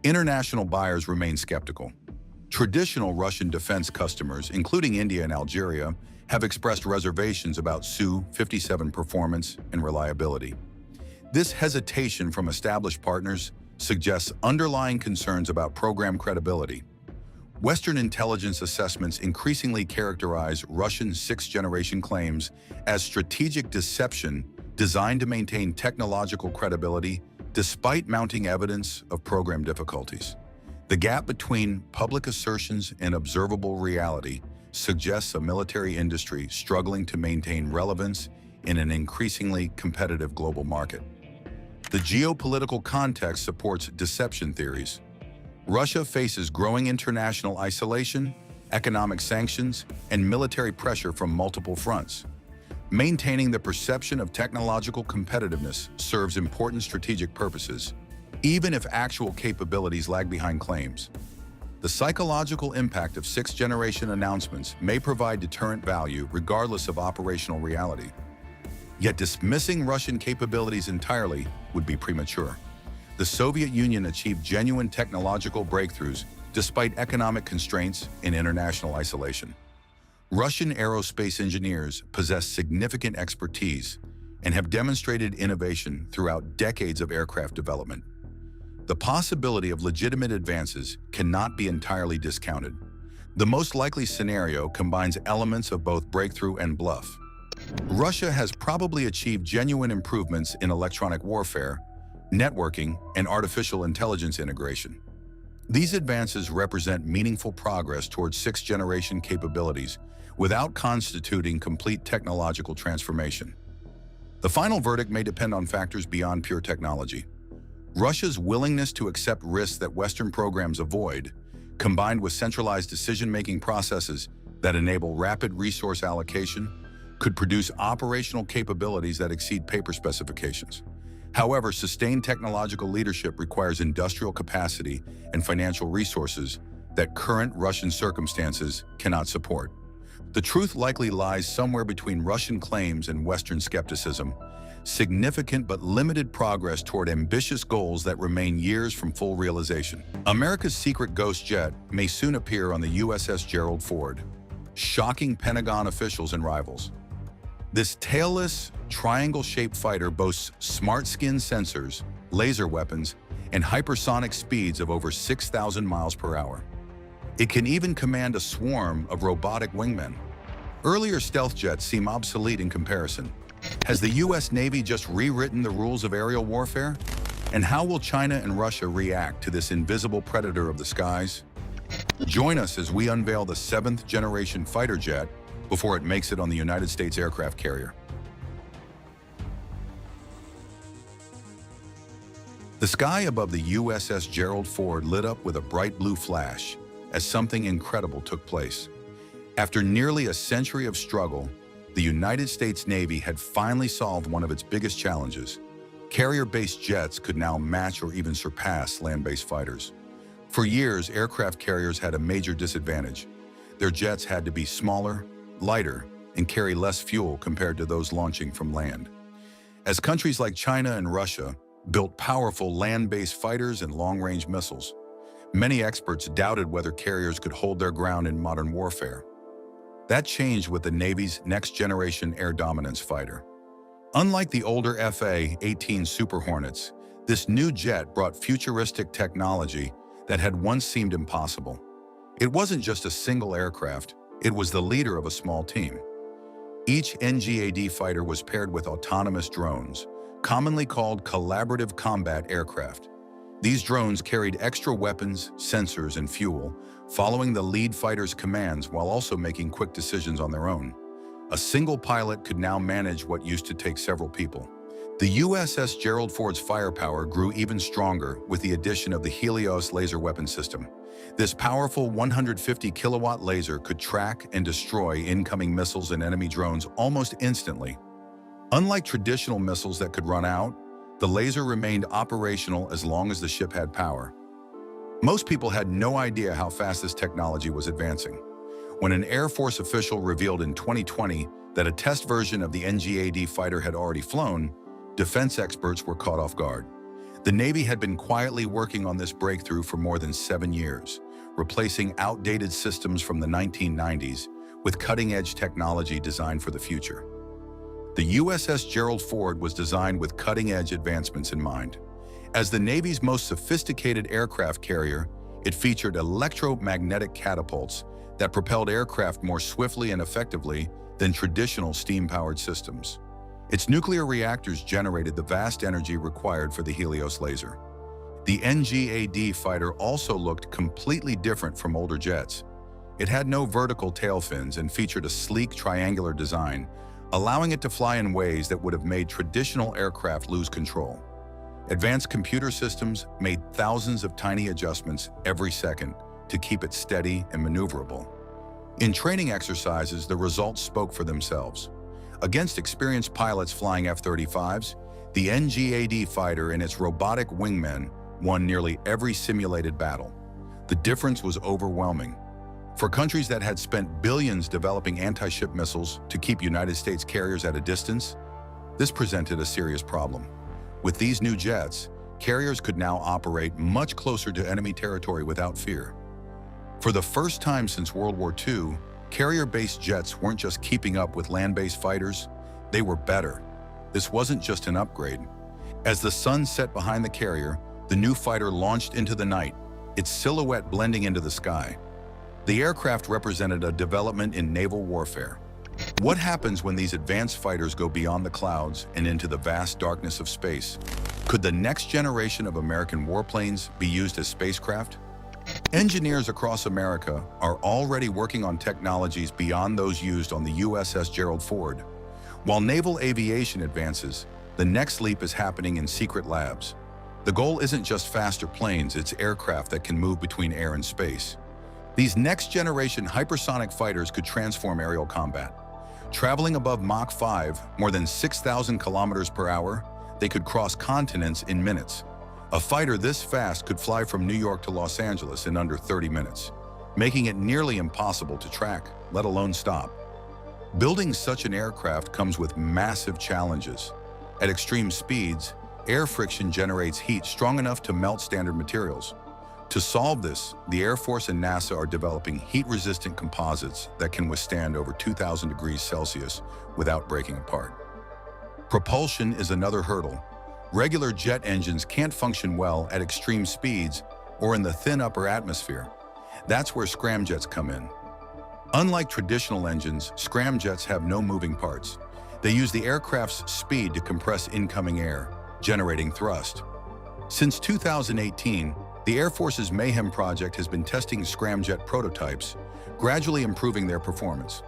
international buyers remain skeptical. Traditional Russian defense customers, including India and Algeria, have expressed reservations about Su-57 performance and reliability. This hesitation from established partners suggests underlying concerns about program credibility. Western intelligence assessments increasingly characterize Russian sixth-generation claims as strategic deception designed to maintain technological credibility despite mounting evidence of program difficulties. The gap between public assertions and observable reality suggests a military industry struggling to maintain relevance in an increasingly competitive global market. The geopolitical context supports deception theories. Russia faces growing international isolation, economic sanctions, and military pressure from multiple fronts. Maintaining the perception of technological competitiveness serves important strategic purposes, even if actual capabilities lag behind claims. The psychological impact of sixth-generation announcements may provide deterrent value regardless of operational reality. Yet dismissing Russian capabilities entirely would be premature. The Soviet Union achieved genuine technological breakthroughs despite economic constraints and international isolation. Russian aerospace engineers possess significant expertise and have demonstrated innovation throughout decades of aircraft development. The possibility of legitimate advances cannot be entirely discounted. The most likely scenario combines elements of both breakthrough and bluff. Russia has probably achieved genuine improvements in electronic warfare, networking, and artificial intelligence integration. These advances represent meaningful progress towards sixth-generation capabilities without constituting complete technological transformation. The final verdict may depend on factors beyond pure technology. Russia's willingness to accept risks that Western programs avoid, combined with centralized decision-making processes that enable rapid resource allocation, could produce operational capabilities that exceed paper specifications. However, sustained technological leadership requires industrial capacity and financial resources that current Russian circumstances cannot support. The truth likely lies somewhere between Russian claims and Western skepticism, significant but limited progress toward ambitious goals that remain years from full realization. America's secret ghost jet may soon appear on the USS Gerald Ford, shocking Pentagon officials and rivals. This tailless, triangle-shaped fighter boasts smart skin sensors, laser weapons, and hypersonic speeds of over 6,000 miles per hour. It can even command a swarm of robotic wingmen. Earlier stealth jets seem obsolete in comparison. Has the U.S. Navy just rewritten the rules of aerial warfare? And how will China and Russia react to this invisible predator of the skies? Join us as we unveil the seventh-generation fighter jet before it makes it on the United States aircraft carrier. The sky above the USS Gerald Ford lit up with a bright blue flash as something incredible took place. After nearly a century of struggle, the United States Navy had finally solved one of its biggest challenges. Carrier-based jets could now match or even surpass land-based fighters. For years, aircraft carriers had a major disadvantage. Their jets had to be smaller, lighter, and carry less fuel compared to those launching from land. As countries like China and Russia built powerful land-based fighters and long-range missiles, many experts doubted whether carriers could hold their ground in modern warfare. That changed with the Navy's next-generation air dominance fighter. Unlike the older FA-18 Super Hornets, this new jet brought futuristic technology that had once seemed impossible. It wasn't just a single aircraft, it was the leader of a small team. Each NGAD fighter was paired with autonomous drones, commonly called collaborative combat aircraft. These drones carried extra weapons, sensors, and fuel, following the lead fighter's commands while also making quick decisions on their own. A single pilot could now manage what used to take several people. The USS Gerald Ford's firepower grew even stronger with the addition of the Helios laser weapon system. This powerful 150-kilowatt laser could track and destroy incoming missiles and enemy drones almost instantly. Unlike traditional missiles that could run out, the laser remained operational as long as the ship had power. Most people had no idea how fast this technology was advancing. When an Air Force official revealed in 2020 that a test version of the NGAD fighter had already flown, defense experts were caught off guard. The Navy had been quietly working on this breakthrough for more than 7 years, replacing outdated systems from the 1990s with cutting-edge technology designed for the future. The USS Gerald Ford was designed with cutting-edge advancements in mind. As the Navy's most sophisticated aircraft carrier, it featured electromagnetic catapults that propelled aircraft more swiftly and effectively than traditional steam-powered systems. Its nuclear reactors generated the vast energy required for the Helios laser. The NGAD fighter also looked completely different from older jets. It had no vertical tail fins and featured a sleek triangular design, allowing it to fly in ways that would have made traditional aircraft lose control. Advanced computer systems made thousands of tiny adjustments every second to keep it steady and maneuverable. In training exercises, the results spoke for themselves. Against experienced pilots flying F-35s, the NGAD fighter and its robotic wingmen won nearly every simulated battle. The difference was overwhelming. For countries that had spent billions developing anti-ship missiles to keep United States carriers at a distance, this presented a serious problem. With these new jets, carriers could now operate much closer to enemy territory without fear. For the first time since World War II, carrier-based jets weren't just keeping up with land-based fighters, they were better. This wasn't just an upgrade. As the sun set behind the carrier, the new fighter launched into the night, its silhouette blending into the sky. The aircraft represented a development in naval warfare. What happens when these advanced fighters go beyond the clouds and into the vast darkness of space? Could the next generation of American warplanes be used as spacecraft? Engineers across America are already working on technologies beyond those used on the USS Gerald Ford. While naval aviation advances, the next leap is happening in secret labs. The goal isn't just faster planes, it's aircraft that can move between air and space. These next-generation hypersonic fighters could transform aerial combat. Traveling above Mach 5, more than 6,000 kilometers per hour, they could cross continents in minutes. A fighter this fast could fly from New York to Los Angeles in under 30 minutes, making it nearly impossible to track, let alone stop. Building such an aircraft comes with massive challenges. At extreme speeds, air friction generates heat strong enough to melt standard materials. To solve this, the Air Force and NASA are developing heat-resistant composites that can withstand over 2,000 degrees Celsius without breaking apart. Propulsion is another hurdle. Regular jet engines can't function well at extreme speeds or in the thin upper atmosphere. That's where scramjets come in. Unlike traditional engines, scramjets have no moving parts. They use the aircraft's speed to compress incoming air, generating thrust. Since 2018, the Air Force's Mayhem project has been testing scramjet prototypes, gradually improving their performance.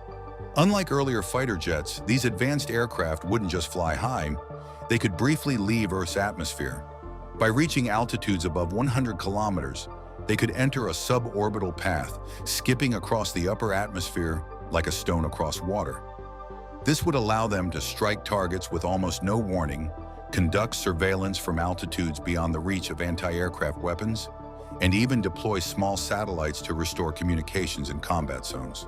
Unlike earlier fighter jets, these advanced aircraft wouldn't just fly high, they could briefly leave Earth's atmosphere. By reaching altitudes above 100 kilometers, they could enter a suborbital path, skipping across the upper atmosphere like a stone across water. This would allow them to strike targets with almost no warning, conduct surveillance from altitudes beyond the reach of anti-aircraft weapons, and even deploy small satellites to restore communications in combat zones.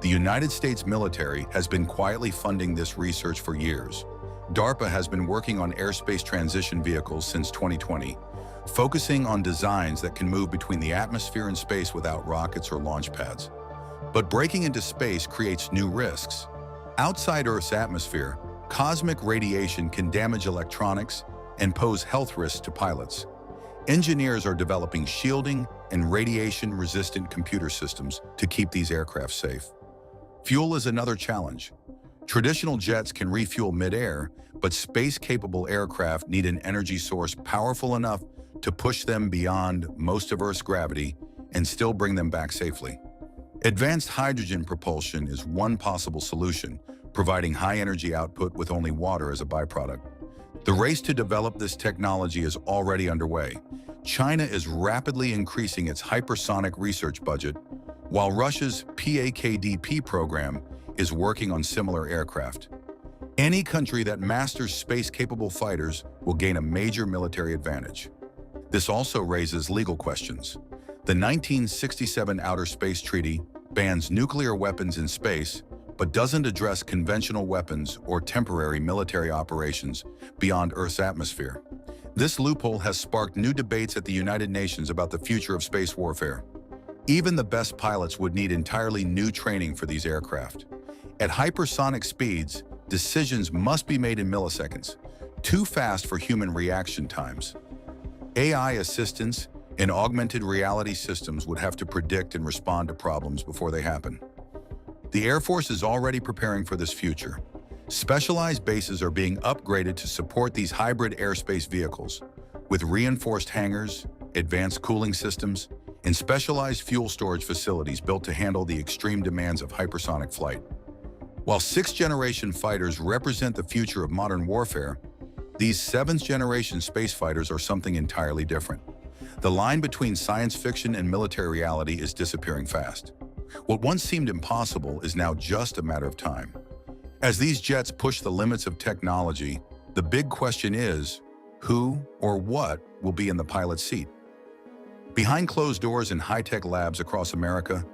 The United States military has been quietly funding this research for years. DARPA has been working on airspace transition vehicles since 2020, focusing on designs that can move between the atmosphere and space without rockets or launch pads. But breaking into space creates new risks. Outside Earth's atmosphere, cosmic radiation can damage electronics and pose health risks to pilots. Engineers are developing shielding and radiation-resistant computer systems to keep these aircraft safe. Fuel is another challenge. Traditional jets can refuel mid-air, but space-capable aircraft need an energy source powerful enough to push them beyond most of Earth's gravity and still bring them back safely. Advanced hydrogen propulsion is one possible solution, providing high energy output with only water as a byproduct. The race to develop this technology is already underway. China is rapidly increasing its hypersonic research budget, while Russia's PAKDP program is working on similar aircraft. Any country that masters space-capable fighters will gain a major military advantage. This also raises legal questions. The 1967 Outer Space Treaty bans nuclear weapons in space, but doesn't address conventional weapons or temporary military operations beyond Earth's atmosphere. This loophole has sparked new debates at the United Nations about the future of space warfare. Even the best pilots would need entirely new training for these aircraft. At hypersonic speeds, decisions must be made in milliseconds, too fast for human reaction times. AI assistance and augmented reality systems would have to predict and respond to problems before they happen. The Air Force is already preparing for this future. Specialized bases are being upgraded to support these hybrid airspace vehicles, with reinforced hangars, advanced cooling systems, and specialized fuel storage facilities built to handle the extreme demands of hypersonic flight. While sixth-generation fighters represent the future of modern warfare, these seventh-generation space fighters are something entirely different. The line between science fiction and military reality is disappearing fast. What once seemed impossible is now just a matter of time. As these jets push the limits of technology, the big question is, who or what will be in the pilot's seat? Behind closed doors in high-tech labs across America,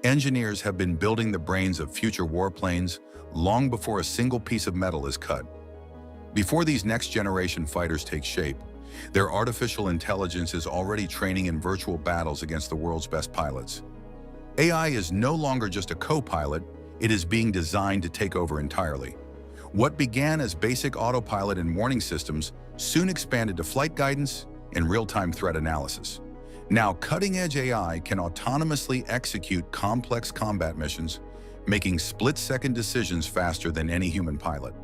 engineers have been building the brains of future warplanes long before a single piece of metal is cut. Before these next-generation fighters take shape, their artificial intelligence is already training in virtual battles against the world's best pilots. AI is no longer just a co-pilot, it is being designed to take over entirely. What began as basic autopilot and warning systems soon expanded to flight guidance and real-time threat analysis. Now, cutting-edge AI can autonomously execute complex combat missions, making split-second decisions faster than any human pilot.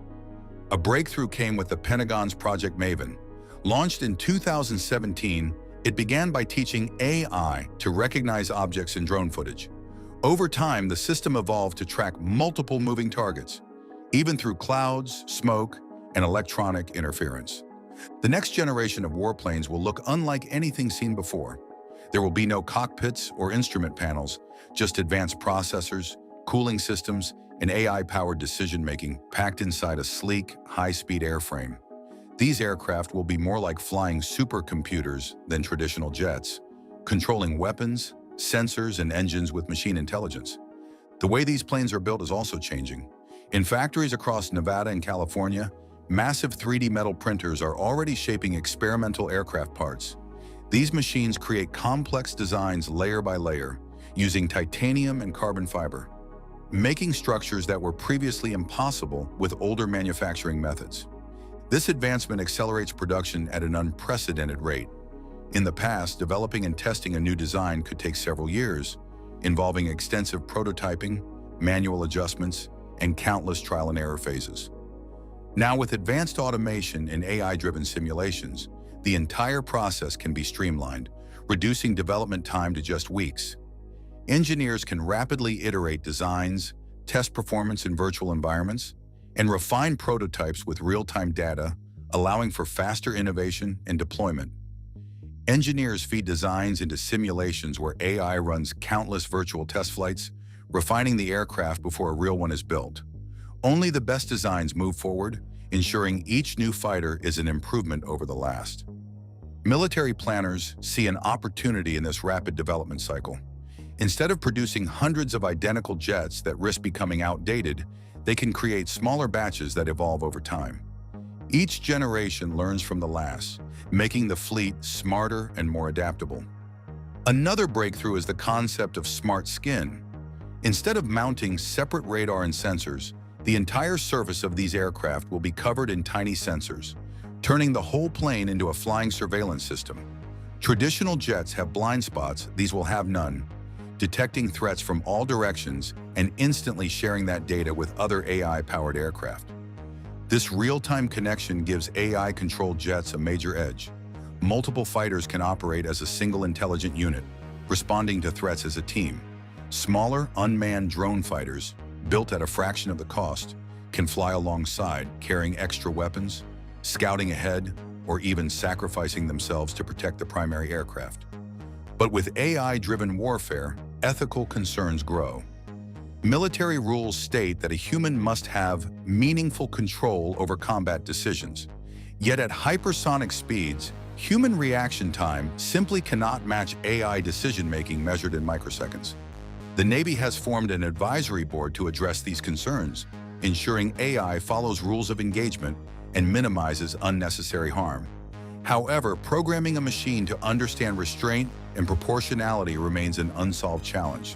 A breakthrough came with the Pentagon's Project Maven. Launched in 2017, it began by teaching AI to recognize objects in drone footage. Over time, the system evolved to track multiple moving targets, even through clouds, smoke, and electronic interference. The next generation of warplanes will look unlike anything seen before. There will be no cockpits or instrument panels, just advanced processors, cooling systems, and AI-powered decision-making packed inside a sleek, high-speed airframe. These aircraft will be more like flying supercomputers than traditional jets, controlling weapons, sensors, and engines with machine intelligence. The way these planes are built is also changing. In factories across Nevada and California, massive 3D metal printers are already shaping experimental aircraft parts. These machines create complex designs layer by layer, using titanium and carbon fiber, making structures that were previously impossible with older manufacturing methods. This advancement accelerates production at an unprecedented rate. In the past, developing and testing a new design could take several years, involving extensive prototyping, manual adjustments, and countless trial and error phases. Now, with advanced automation and AI-driven simulations, the entire process can be streamlined, reducing development time to just weeks. Engineers can rapidly iterate designs, test performance in virtual environments, and refine prototypes with real-time data, allowing for faster innovation and deployment. Engineers feed designs into simulations where AI runs countless virtual test flights, refining the aircraft before a real one is built. Only the best designs move forward, ensuring each new fighter is an improvement over the last. Military planners see an opportunity in this rapid development cycle. Instead of producing hundreds of identical jets that risk becoming outdated, they can create smaller batches that evolve over time. Each generation learns from the last, making the fleet smarter and more adaptable. Another breakthrough is the concept of smart skin. Instead of mounting separate radar and sensors, the entire surface of these aircraft will be covered in tiny sensors, turning the whole plane into a flying surveillance system. Traditional jets have blind spots, these will have none, detecting threats from all directions and instantly sharing that data with other AI-powered aircraft. This real-time connection gives AI-controlled jets a major edge. Multiple fighters can operate as a single intelligent unit, responding to threats as a team. Smaller, unmanned drone fighters, built at a fraction of the cost, can fly alongside, carrying extra weapons, scouting ahead, or even sacrificing themselves to protect the primary aircraft. But with AI-driven warfare, ethical concerns grow. Military rules state that a human must have meaningful control over combat decisions. Yet at hypersonic speeds, human reaction time simply cannot match AI decision-making measured in microseconds. The Navy has formed an advisory board to address these concerns, ensuring AI follows rules of engagement and minimizes unnecessary harm. However, programming a machine to understand restraint and proportionality remains an unsolved challenge.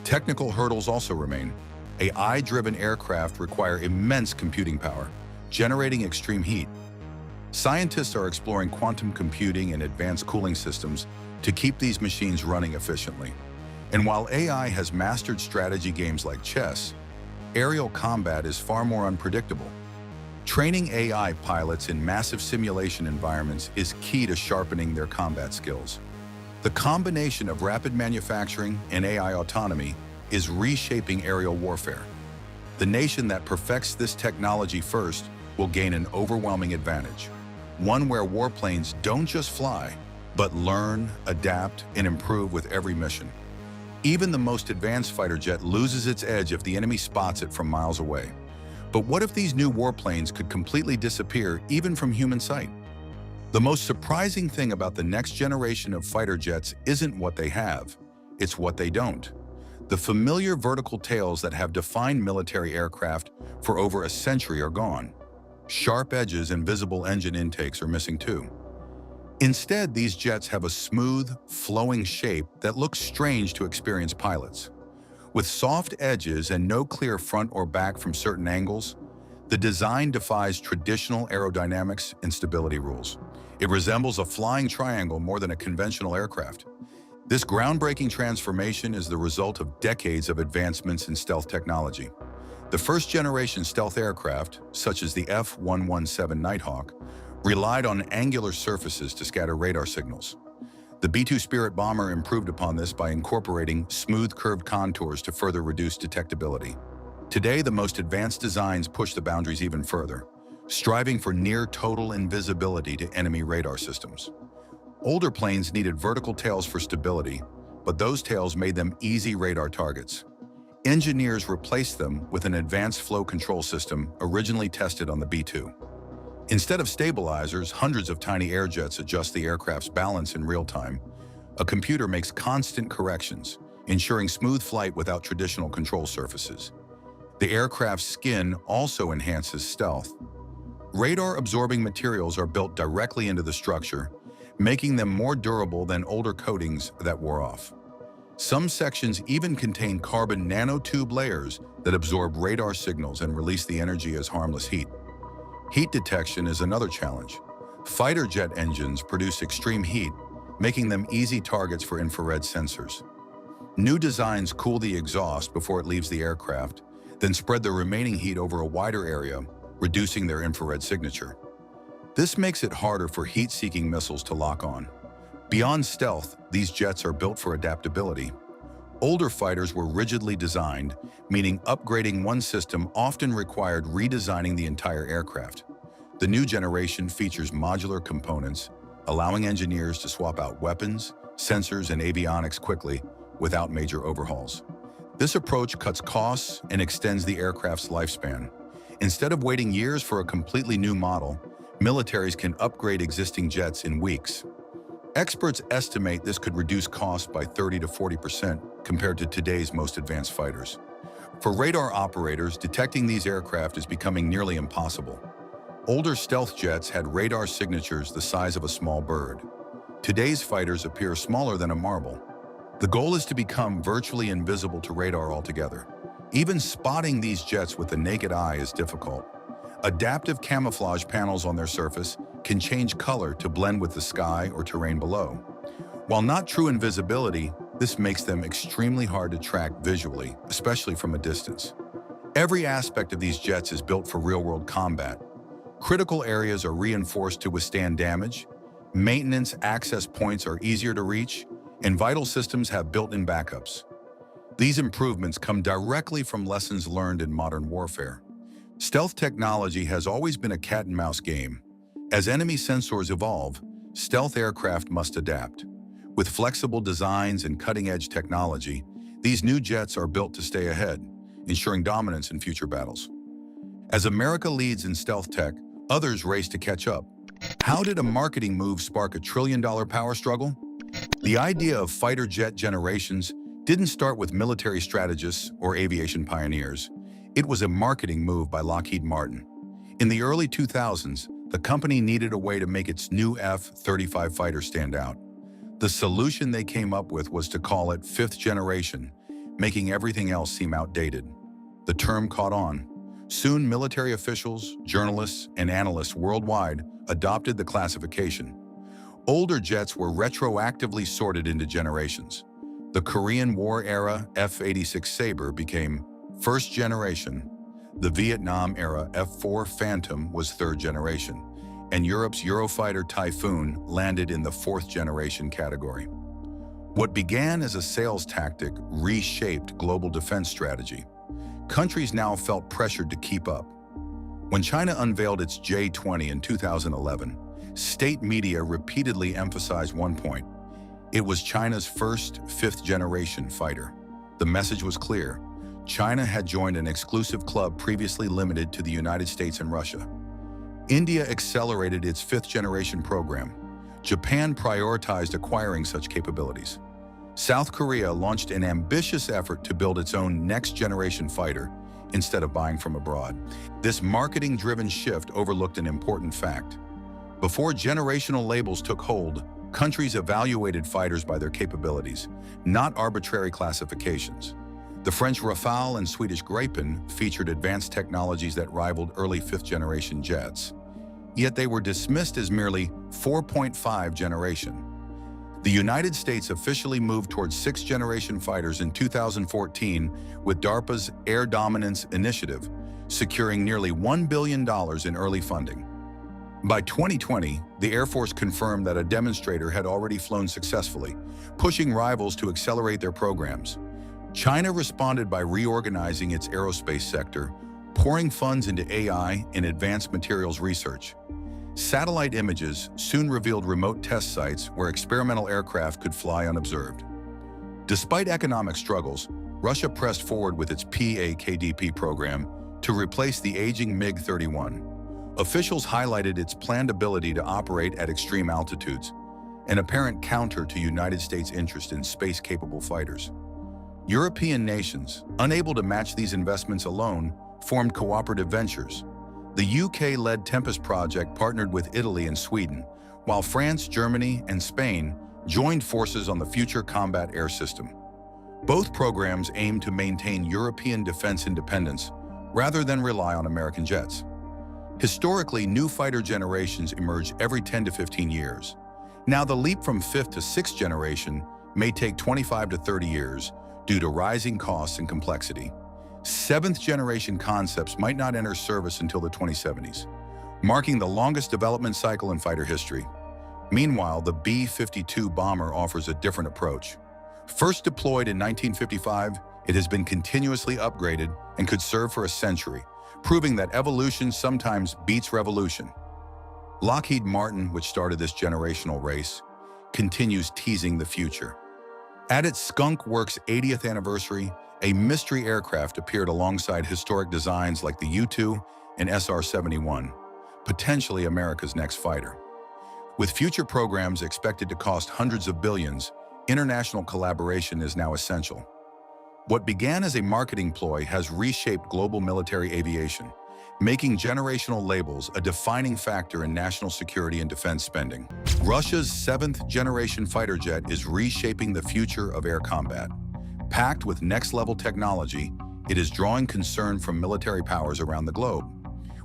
Technical hurdles also remain. AI-driven aircraft require immense computing power, generating extreme heat. Scientists are exploring quantum computing and advanced cooling systems to keep these machines running efficiently. And while AI has mastered strategy games like chess, aerial combat is far more unpredictable. Training AI pilots in massive simulation environments is key to sharpening their combat skills. The combination of rapid manufacturing and AI autonomy is reshaping aerial warfare. The nation that perfects this technology first will gain an overwhelming advantage, one where warplanes don't just fly, but learn, adapt, and improve with every mission. Even the most advanced fighter jet loses its edge if the enemy spots it from miles away. But what if these new warplanes could completely disappear even from human sight? The most surprising thing about the next generation of fighter jets isn't what they have, it's what they don't. The familiar vertical tails that have defined military aircraft for over a century are gone. Sharp edges and visible engine intakes are missing too. Instead, these jets have a smooth, flowing shape that looks strange to experienced pilots. With soft edges and no clear front or back from certain angles, the design defies traditional aerodynamics and stability rules. It resembles a flying triangle more than a conventional aircraft. This groundbreaking transformation is the result of decades of advancements in stealth technology. The first-generation stealth aircraft, such as the F-117 Nighthawk, relied on angular surfaces to scatter radar signals. The B-2 Spirit bomber improved upon this by incorporating smooth curved contours to further reduce detectability. Today, the most advanced designs push the boundaries even further, striving for near-total invisibility to enemy radar systems. Older planes needed vertical tails for stability, but those tails made them easy radar targets. Engineers replaced them with an advanced flow control system originally tested on the B-2. Instead of stabilizers, hundreds of tiny air jets adjust the aircraft's balance in real time. A computer makes constant corrections, ensuring smooth flight without traditional control surfaces. The aircraft's skin also enhances stealth. Radar-absorbing materials are built directly into the structure, making them more durable than older coatings that wore off. Some sections even contain carbon nanotube layers that absorb radar signals and release the energy as harmless heat. Heat detection is another challenge. Fighter jet engines produce extreme heat, making them easy targets for infrared sensors. New designs cool the exhaust before it leaves the aircraft, then spread the remaining heat over a wider area, reducing their infrared signature. This makes it harder for heat-seeking missiles to lock on. Beyond stealth, these jets are built for adaptability. Older fighters were rigidly designed, meaning upgrading one system often required redesigning the entire aircraft. The new generation features modular components, allowing engineers to swap out weapons, sensors, and avionics quickly without major overhauls. This approach cuts costs and extends the aircraft's lifespan. Instead of waiting years for a completely new model, militaries can upgrade existing jets in weeks. Experts estimate this could reduce costs by 30 to 40% compared to today's most advanced fighters. For radar operators, detecting these aircraft is becoming nearly impossible. Older stealth jets had radar signatures the size of a small bird. Today's fighters appear smaller than a marble. The goal is to become virtually invisible to radar altogether. Even spotting these jets with the naked eye is difficult. Adaptive camouflage panels on their surface can change color to blend with the sky or terrain below. While not true invisibility, this makes them extremely hard to track visually, especially from a distance. Every aspect of these jets is built for real-world combat. Critical areas are reinforced to withstand damage, maintenance access points are easier to reach, and vital systems have built-in backups. These improvements come directly from lessons learned in modern warfare. Stealth technology has always been a cat-and-mouse game. As enemy sensors evolve, stealth aircraft must adapt. With flexible designs and cutting-edge technology, these new jets are built to stay ahead, ensuring dominance in future battles. As America leads in stealth tech, others race to catch up. How did a marketing move spark a trillion-dollar power struggle? The idea of fighter jet generations didn't start with military strategists or aviation pioneers. It was a marketing move by Lockheed Martin. In the early 2000s, the company needed a way to make its new F-35 fighter stand out. The solution they came up with was to call it fifth generation, making everything else seem outdated. The term caught on. Soon, military officials, journalists, and analysts worldwide adopted the classification. Older jets were retroactively sorted into generations. The Korean War-era F-86 Sabre became First generation. The Vietnam-era F-4 Phantom was third generation, and Europe's Eurofighter Typhoon landed in the fourth generation category. What began as a sales tactic reshaped global defense strategy. Countries now felt pressured to keep up. When China unveiled its J-20 in 2011, state media repeatedly emphasized one point. It was China's first fifth-generation fighter. The message was clear. China had joined an exclusive club previously limited to the United States and Russia. India accelerated its fifth-generation program. Japan prioritized acquiring such capabilities. South Korea launched an ambitious effort to build its own next-generation fighter instead of buying from abroad. This marketing-driven shift overlooked an important fact. Before generational labels took hold, countries evaluated fighters by their capabilities, not arbitrary classifications. The French Rafale and Swedish Gripen featured advanced technologies that rivaled early fifth-generation jets. Yet they were dismissed as merely 4.5 generation. The United States officially moved towards sixth-generation fighters in 2014 with DARPA's Air Dominance Initiative, securing nearly $1 billion in early funding. By 2020, the Air Force confirmed that a demonstrator had already flown successfully, pushing rivals to accelerate their programs. China responded by reorganizing its aerospace sector, pouring funds into AI and advanced materials research. Satellite images soon revealed remote test sites where experimental aircraft could fly unobserved. Despite economic struggles, Russia pressed forward with its PAKDP program to replace the aging MiG-31. Officials highlighted its planned ability to operate at extreme altitudes, an apparent counter to United States' interest in space-capable fighters. European nations, unable to match these investments alone, formed cooperative ventures. The UK-led Tempest project partnered with Italy and Sweden, while France, Germany, and Spain joined forces on the Future Combat Air System. Both programs aim to maintain European defense independence rather than rely on American jets. Historically, new fighter generations emerge every 10 to 15 years. Now, the leap from fifth to sixth generation may take 25 to 30 years due to rising costs and complexity. Seventh-generation concepts might not enter service until the 2070s, marking the longest development cycle in fighter history. Meanwhile, the B-52 bomber offers a different approach. First deployed in 1955, it has been continuously upgraded and could serve for a century, proving that evolution sometimes beats revolution. Lockheed Martin, which started this generational race, continues teasing the future. At its Skunk Works 80th anniversary, a mystery aircraft appeared alongside historic designs like the U-2 and SR-71, potentially America's next fighter. With future programs expected to cost hundreds of billions, international collaboration is now essential. What began as a marketing ploy has reshaped global military aviation, making generational labels a defining factor in national security and defense spending. Russia's seventh-generation fighter jet is reshaping the future of air combat. Packed with next-level technology, it is drawing concern from military powers around the globe.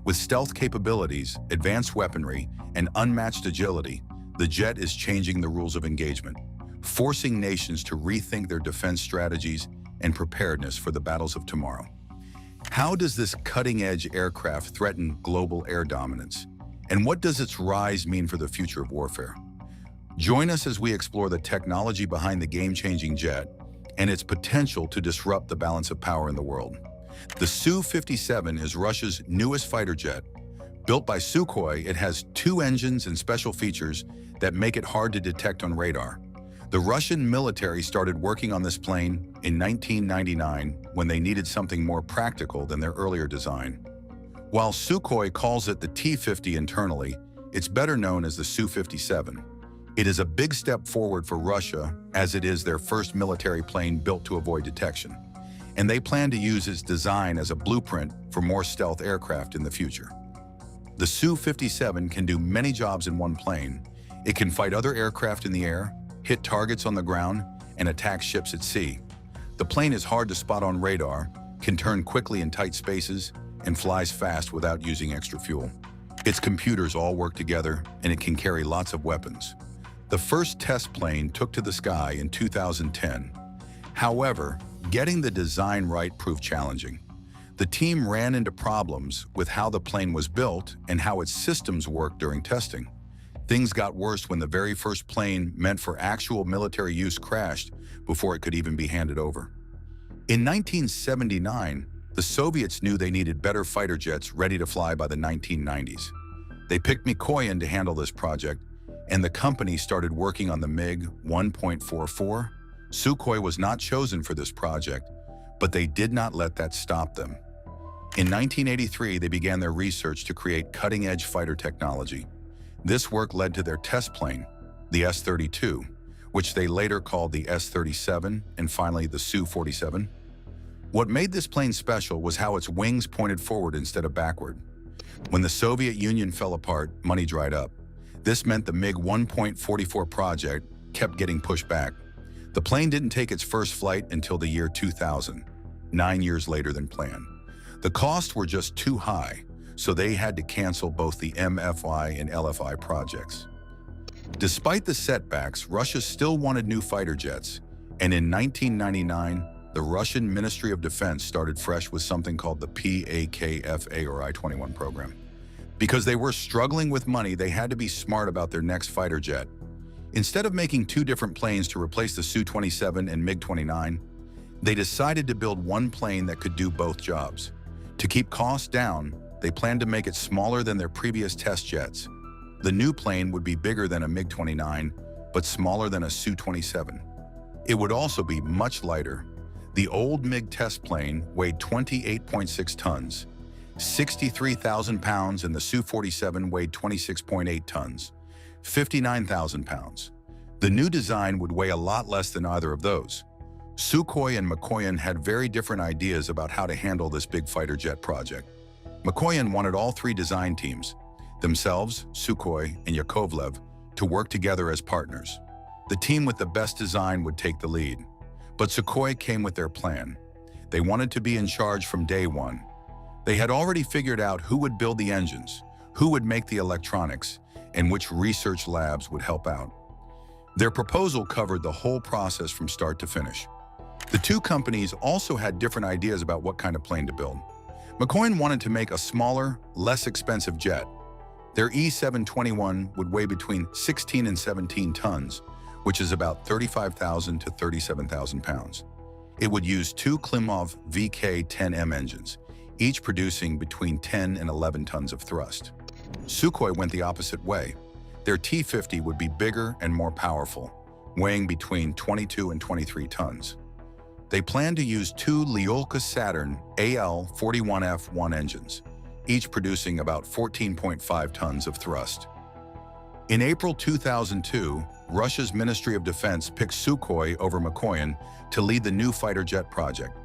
With stealth capabilities, advanced weaponry, and unmatched agility, the jet is changing the rules of engagement, forcing nations to rethink their defense strategies and preparedness for the battles of tomorrow. How does this cutting-edge aircraft threaten global air dominance? And what does its rise mean for the future of warfare? Join us as we explore the technology behind the game-changing jet and its potential to disrupt the balance of power in the world. The Su-57 is Russia's newest fighter jet. Built by Sukhoi, it has two engines and special features that make it hard to detect on radar. The Russian military started working on this plane in 1999 when they needed something more practical than their earlier design. While Sukhoi calls it the T-50 internally, it's better known as the Su-57. It is a big step forward for Russia, as it is their first military plane built to avoid detection, and they plan to use its design as a blueprint for more stealth aircraft in the future. The Su-57 can do many jobs in one plane. It can fight other aircraft in the air, hit targets on the ground, and attack ships at sea. The plane is hard to spot on radar, can turn quickly in tight spaces, and flies fast without using extra fuel. Its computers all work together, and it can carry lots of weapons. The first test plane took to the sky in 2010. However, getting the design right proved challenging. The team ran into problems with how the plane was built and how its systems worked during testing. Things got worse when the very first plane meant for actual military use crashed before it could even be handed over. In 1979, the Soviets knew they needed better fighter jets ready to fly by the 1990s. They picked Mikoyan to handle this project, and the company started working on the MiG 1.44. Sukhoi was not chosen for this project, but they did not let that stop them. In 1983, they began their research to create cutting-edge fighter technology. This work led to their test plane, the S-32, which they later called the S-37 and finally the Su-47. What made this plane special was how its wings pointed forward instead of backward. When the Soviet Union fell apart, money dried up. This meant the MiG 1.44 project kept getting pushed back. The plane didn't take its first flight until the year 2000, 9 years later than planned. The costs were just too high, so they had to cancel both the MFI and LFI projects. Despite the setbacks, Russia still wanted new fighter jets, and in 1999, the Russian Ministry of Defense started fresh with something called the PAKFA or I-21 program. Because they were struggling with money, they had to be smart about their next fighter jet. Instead of making two different planes to replace the Su-27 and MiG-29, they decided to build one plane that could do both jobs. To keep costs down, they planned to make it smaller than their previous test jets. The new plane would be bigger than a MiG-29, but smaller than a Su-27. It would also be much lighter. The old MiG test plane weighed 28.6 tons, 63,000 pounds, and the Su-47 weighed 26.8 tons, 59,000 pounds. The new design would weigh a lot less than either of those. Sukhoi and Mikoyan had very different ideas about how to handle this big fighter jet project. Mikoyan wanted all three design teams, themselves, Sukhoi, and Yakovlev, to work together as partners. The team with the best design would take the lead. But Sukhoi came with their plan. They wanted to be in charge from day one. They had already figured out who would build the engines, who would make the electronics, and which research labs would help out. Their proposal covered the whole process from start to finish. The two companies also had different ideas about what kind of plane to build. Mikoyan wanted to make a smaller, less expensive jet. Their E-721 would weigh between 16 and 17 tons, which is about 35,000 to 37,000 pounds. It would use two Klimov VK-10M engines, each producing between 10 and 11 tons of thrust. Sukhoi went the opposite way. Their T-50 would be bigger and more powerful, weighing between 22 and 23 tons. They planned to use two Lyulka Saturn AL-41F1 engines, each producing about 14.5 tons of thrust. In April 2002, Russia's Ministry of Defense picked Sukhoi over Mikoyan to lead the new fighter jet project.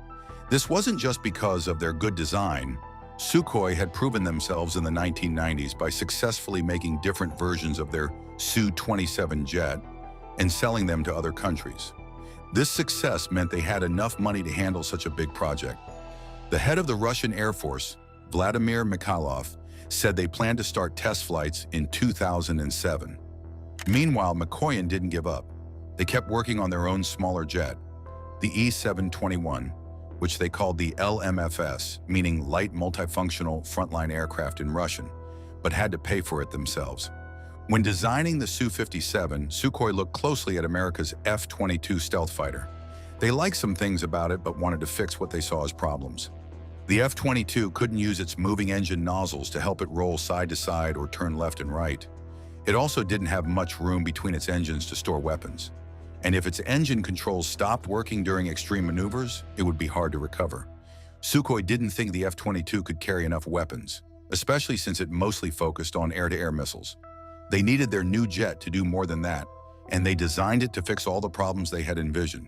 This wasn't just because of their good design. Sukhoi had proven themselves in the 1990s by successfully making different versions of their Su-27 jet and selling them to other countries. This success meant they had enough money to handle such a big project. The head of the Russian Air Force, Vladimir Mikhailov, said they planned to start test flights in 2007. Meanwhile, Mikoyan didn't give up. They kept working on their own smaller jet, the E-721, which they called the LMFS, meaning Light Multifunctional Frontline Aircraft in Russian, but had to pay for it themselves. When designing the Su-57, Sukhoi looked closely at America's F-22 stealth fighter. They liked some things about it, but wanted to fix what they saw as problems. The F-22 couldn't use its moving engine nozzles to help it roll side to side or turn left and right. It also didn't have much room between its engines to store weapons. And if its engine controls stopped working during extreme maneuvers, it would be hard to recover. Sukhoi didn't think the F-22 could carry enough weapons, especially since it mostly focused on air-to-air missiles. They needed their new jet to do more than that, and they designed it to fix all the problems they had envisioned.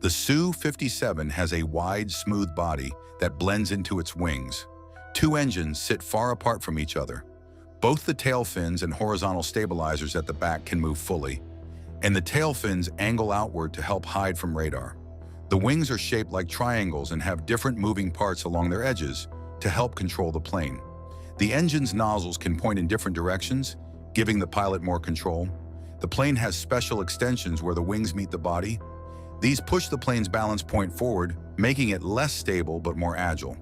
The Su-57 has a wide, smooth body that blends into its wings. Two engines sit far apart from each other. Both the tail fins and horizontal stabilizers at the back can move fully, and the tail fins angle outward to help hide from radar. The wings are shaped like triangles and have different moving parts along their edges to help control the plane. The engine's nozzles can point in different directions, giving the pilot more control. The plane has special extensions where the wings meet the body. These push the plane's balance point forward, making it less stable but more agile.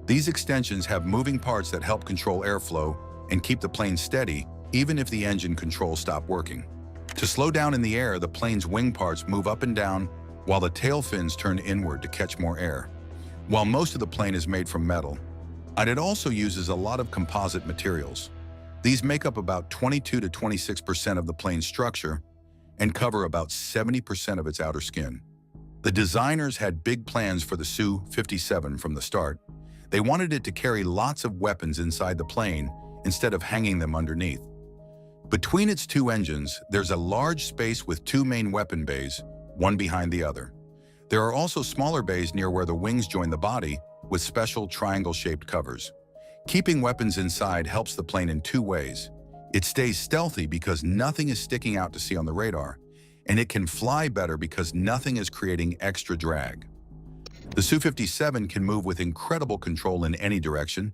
These extensions have moving parts that help control airflow and keep the plane steady even if the engine controls stop working. To slow down in the air, the plane's wing parts move up and down while the tail fins turn inward to catch more air. While most of the plane is made from metal, it also uses a lot of composite materials. These make up about 22 to 26% of the plane's structure and cover about 70% of its outer skin. The designers had big plans for the Su-57 from the start. They wanted it to carry lots of weapons inside the plane instead of hanging them underneath. Between its two engines, there's a large space with two main weapon bays, one behind the other. There are also smaller bays near where the wings join the body with special triangle-shaped covers. Keeping weapons inside helps the plane in two ways. It stays stealthy because nothing is sticking out to see on the radar, and it can fly better because nothing is creating extra drag. The Su-57 can move with incredible control in any direction,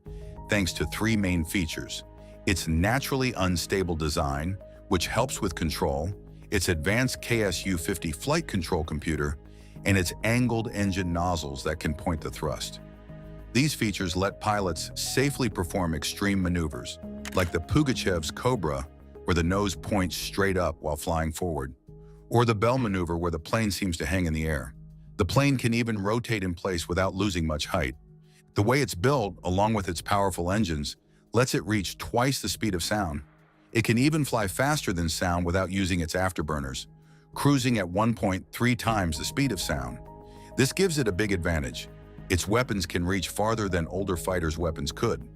thanks to three main features: its naturally unstable design, which helps with control, its advanced KSU-50 flight control computer, and its angled engine nozzles that can point the thrust. These features let pilots safely perform extreme maneuvers, like the Pugachev's Cobra, where the nose points straight up while flying forward, or the Bell maneuver where the plane seems to hang in the air. The plane can even rotate in place without losing much height. The way it's built, along with its powerful engines, lets it reach twice the speed of sound. It can even fly faster than sound without using its afterburners, cruising at 1.3 times the speed of sound. This gives it a big advantage. Its weapons can reach farther than older fighters' weapons could.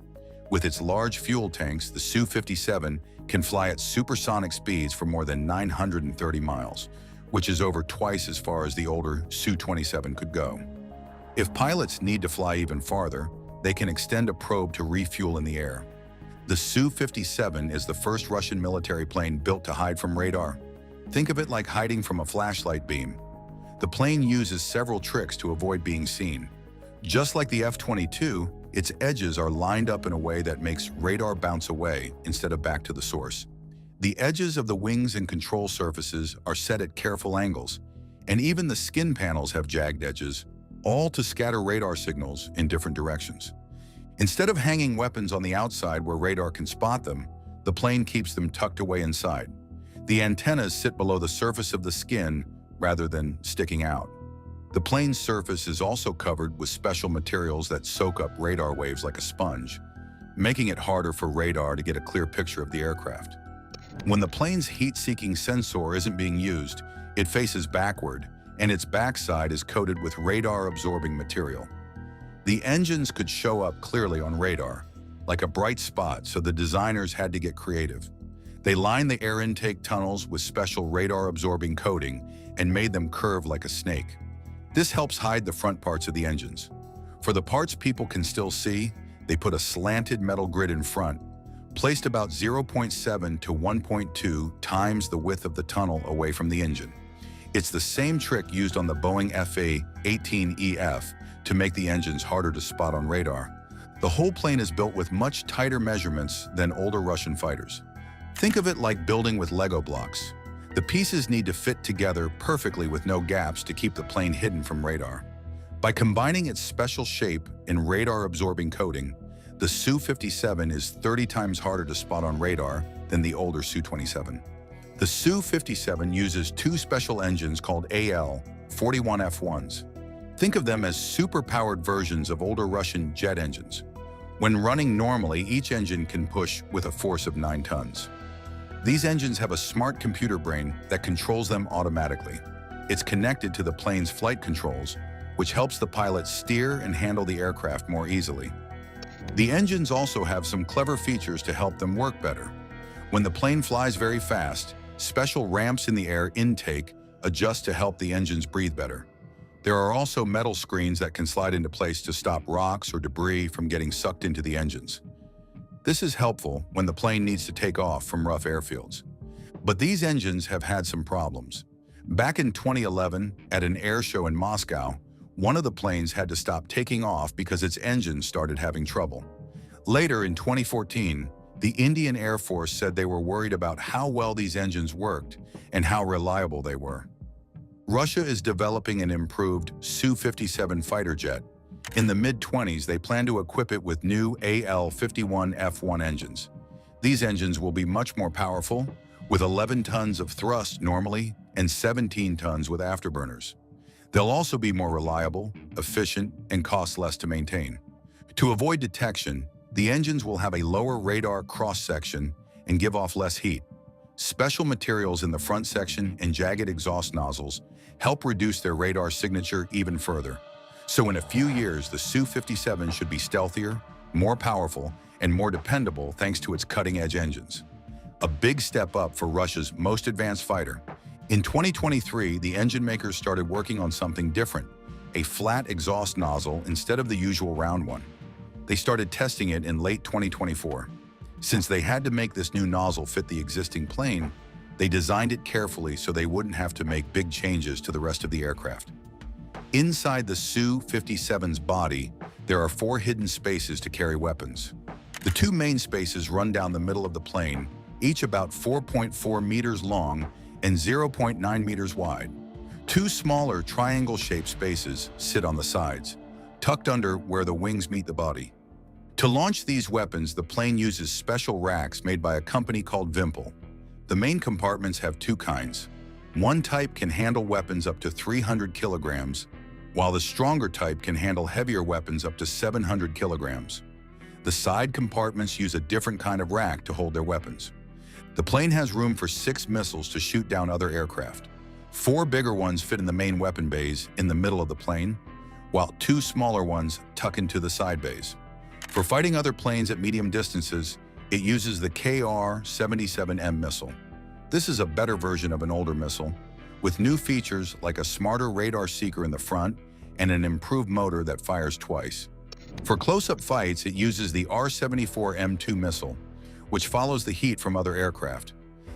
With its large fuel tanks, the Su-57 can fly at supersonic speeds for more than 930 miles, which is over twice as far as the older Su-27 could go. If pilots need to fly even farther, they can extend a probe to refuel in the air. The Su-57 is the first Russian military plane built to hide from radar. Think of it like hiding from a flashlight beam. The plane uses several tricks to avoid being seen. Just like the F-22, its edges are lined up in a way that makes radar bounce away instead of back to the source. The edges of the wings and control surfaces are set at careful angles, and even the skin panels have jagged edges, all to scatter radar signals in different directions. Instead of hanging weapons on the outside where radar can spot them, the plane keeps them tucked away inside. The antennas sit below the surface of the skin rather than sticking out. The plane's surface is also covered with special materials that soak up radar waves like a sponge, making it harder for radar to get a clear picture of the aircraft. When the plane's heat-seeking sensor isn't being used, it faces backward, and its backside is coated with radar-absorbing material. The engines could show up clearly on radar, like a bright spot, so the designers had to get creative. They lined the air intake tunnels with special radar-absorbing coating and made them curve like a snake. This helps hide the front parts of the engines. For the parts people can still see, they put a slanted metal grid in front, placed about 0.7 to 1.2 times the width of the tunnel away from the engine. It's the same trick used on the Boeing FA-18EF to make the engines harder to spot on radar. The whole plane is built with much tighter measurements than older Russian fighters. Think of it like building with Lego blocks. The pieces need to fit together perfectly with no gaps to keep the plane hidden from radar. By combining its special shape and radar-absorbing coating, the Su-57 is 30 times harder to spot on radar than the older Su-27. The Su-57 uses two special engines called AL-41F1s. Think of them as super-powered versions of older Russian jet engines. When running normally, each engine can push with a force of 9 tons. These engines have a smart computer brain that controls them automatically. It's connected to the plane's flight controls, which helps the pilot steer and handle the aircraft more easily. The engines also have some clever features to help them work better. When the plane flies very fast, special ramps in the air intake adjust to help the engines breathe better. There are also metal screens that can slide into place to stop rocks or debris from getting sucked into the engines. This is helpful when the plane needs to take off from rough airfields. But these engines have had some problems. Back in 2011, at an air show in Moscow, one of the planes had to stop taking off because its engine started having trouble. Later in 2014, the Indian Air Force said they were worried about how well these engines worked and how reliable they were. Russia is developing an improved Su-57 fighter jet. In the mid-20s, they plan to equip it with new AL-51F1 engines. These engines will be much more powerful, with 11 tons of thrust normally and 17 tons with afterburners. They'll also be more reliable, efficient, and cost less to maintain. To avoid detection, the engines will have a lower radar cross-section and give off less heat. Special materials in the front section and jagged exhaust nozzles help reduce their radar signature even further. So in a few years, the Su-57 should be stealthier, more powerful, and more dependable thanks to its cutting-edge engines. A big step up for Russia's most advanced fighter. In 2023, the engine makers started working on something different, a flat exhaust nozzle instead of the usual round one. They started testing it in late 2024. Since they had to make this new nozzle fit the existing plane, they designed it carefully so they wouldn't have to make big changes to the rest of the aircraft. Inside the Su-57's body, there are 4 hidden spaces to carry weapons. The 2 main spaces run down the middle of the plane, each about 4.4 meters long and 0.9 meters wide. 2 smaller triangle-shaped spaces sit on the sides, tucked under where the wings meet the body. To launch these weapons, the plane uses special racks made by a company called Vimpel. The main compartments have 2 kinds. One type can handle weapons up to 300 kilograms, while the stronger type can handle heavier weapons up to 700 kilograms. The side compartments use a different kind of rack to hold their weapons. The plane has room for 6 missiles to shoot down other aircraft. 4 bigger ones fit in the main weapon bays in the middle of the plane, while 2 smaller ones tuck into the side bays. For fighting other planes at medium distances, it uses the KR-77M missile. This is a better version of an older missile, with new features like a smarter radar seeker in the front and an improved motor that fires twice. For close-up fights, it uses the R-74M2 missile, which follows the heat from other aircraft.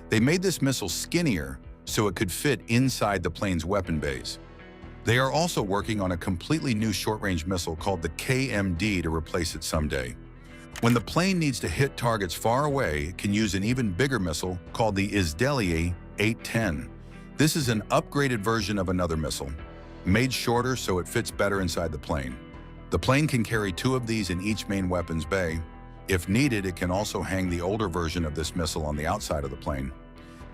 They made this missile skinnier so it could fit inside the plane's weapon bays. They are also working on a completely new short-range missile called the KMD to replace it someday. When the plane needs to hit targets far away, it can use an even bigger missile called the Izdelie 810. This is an upgraded version of another missile, made shorter so it fits better inside the plane. The plane can carry 2 of these in each main weapons bay. If needed, it can also hang the older version of this missile on the outside of the plane.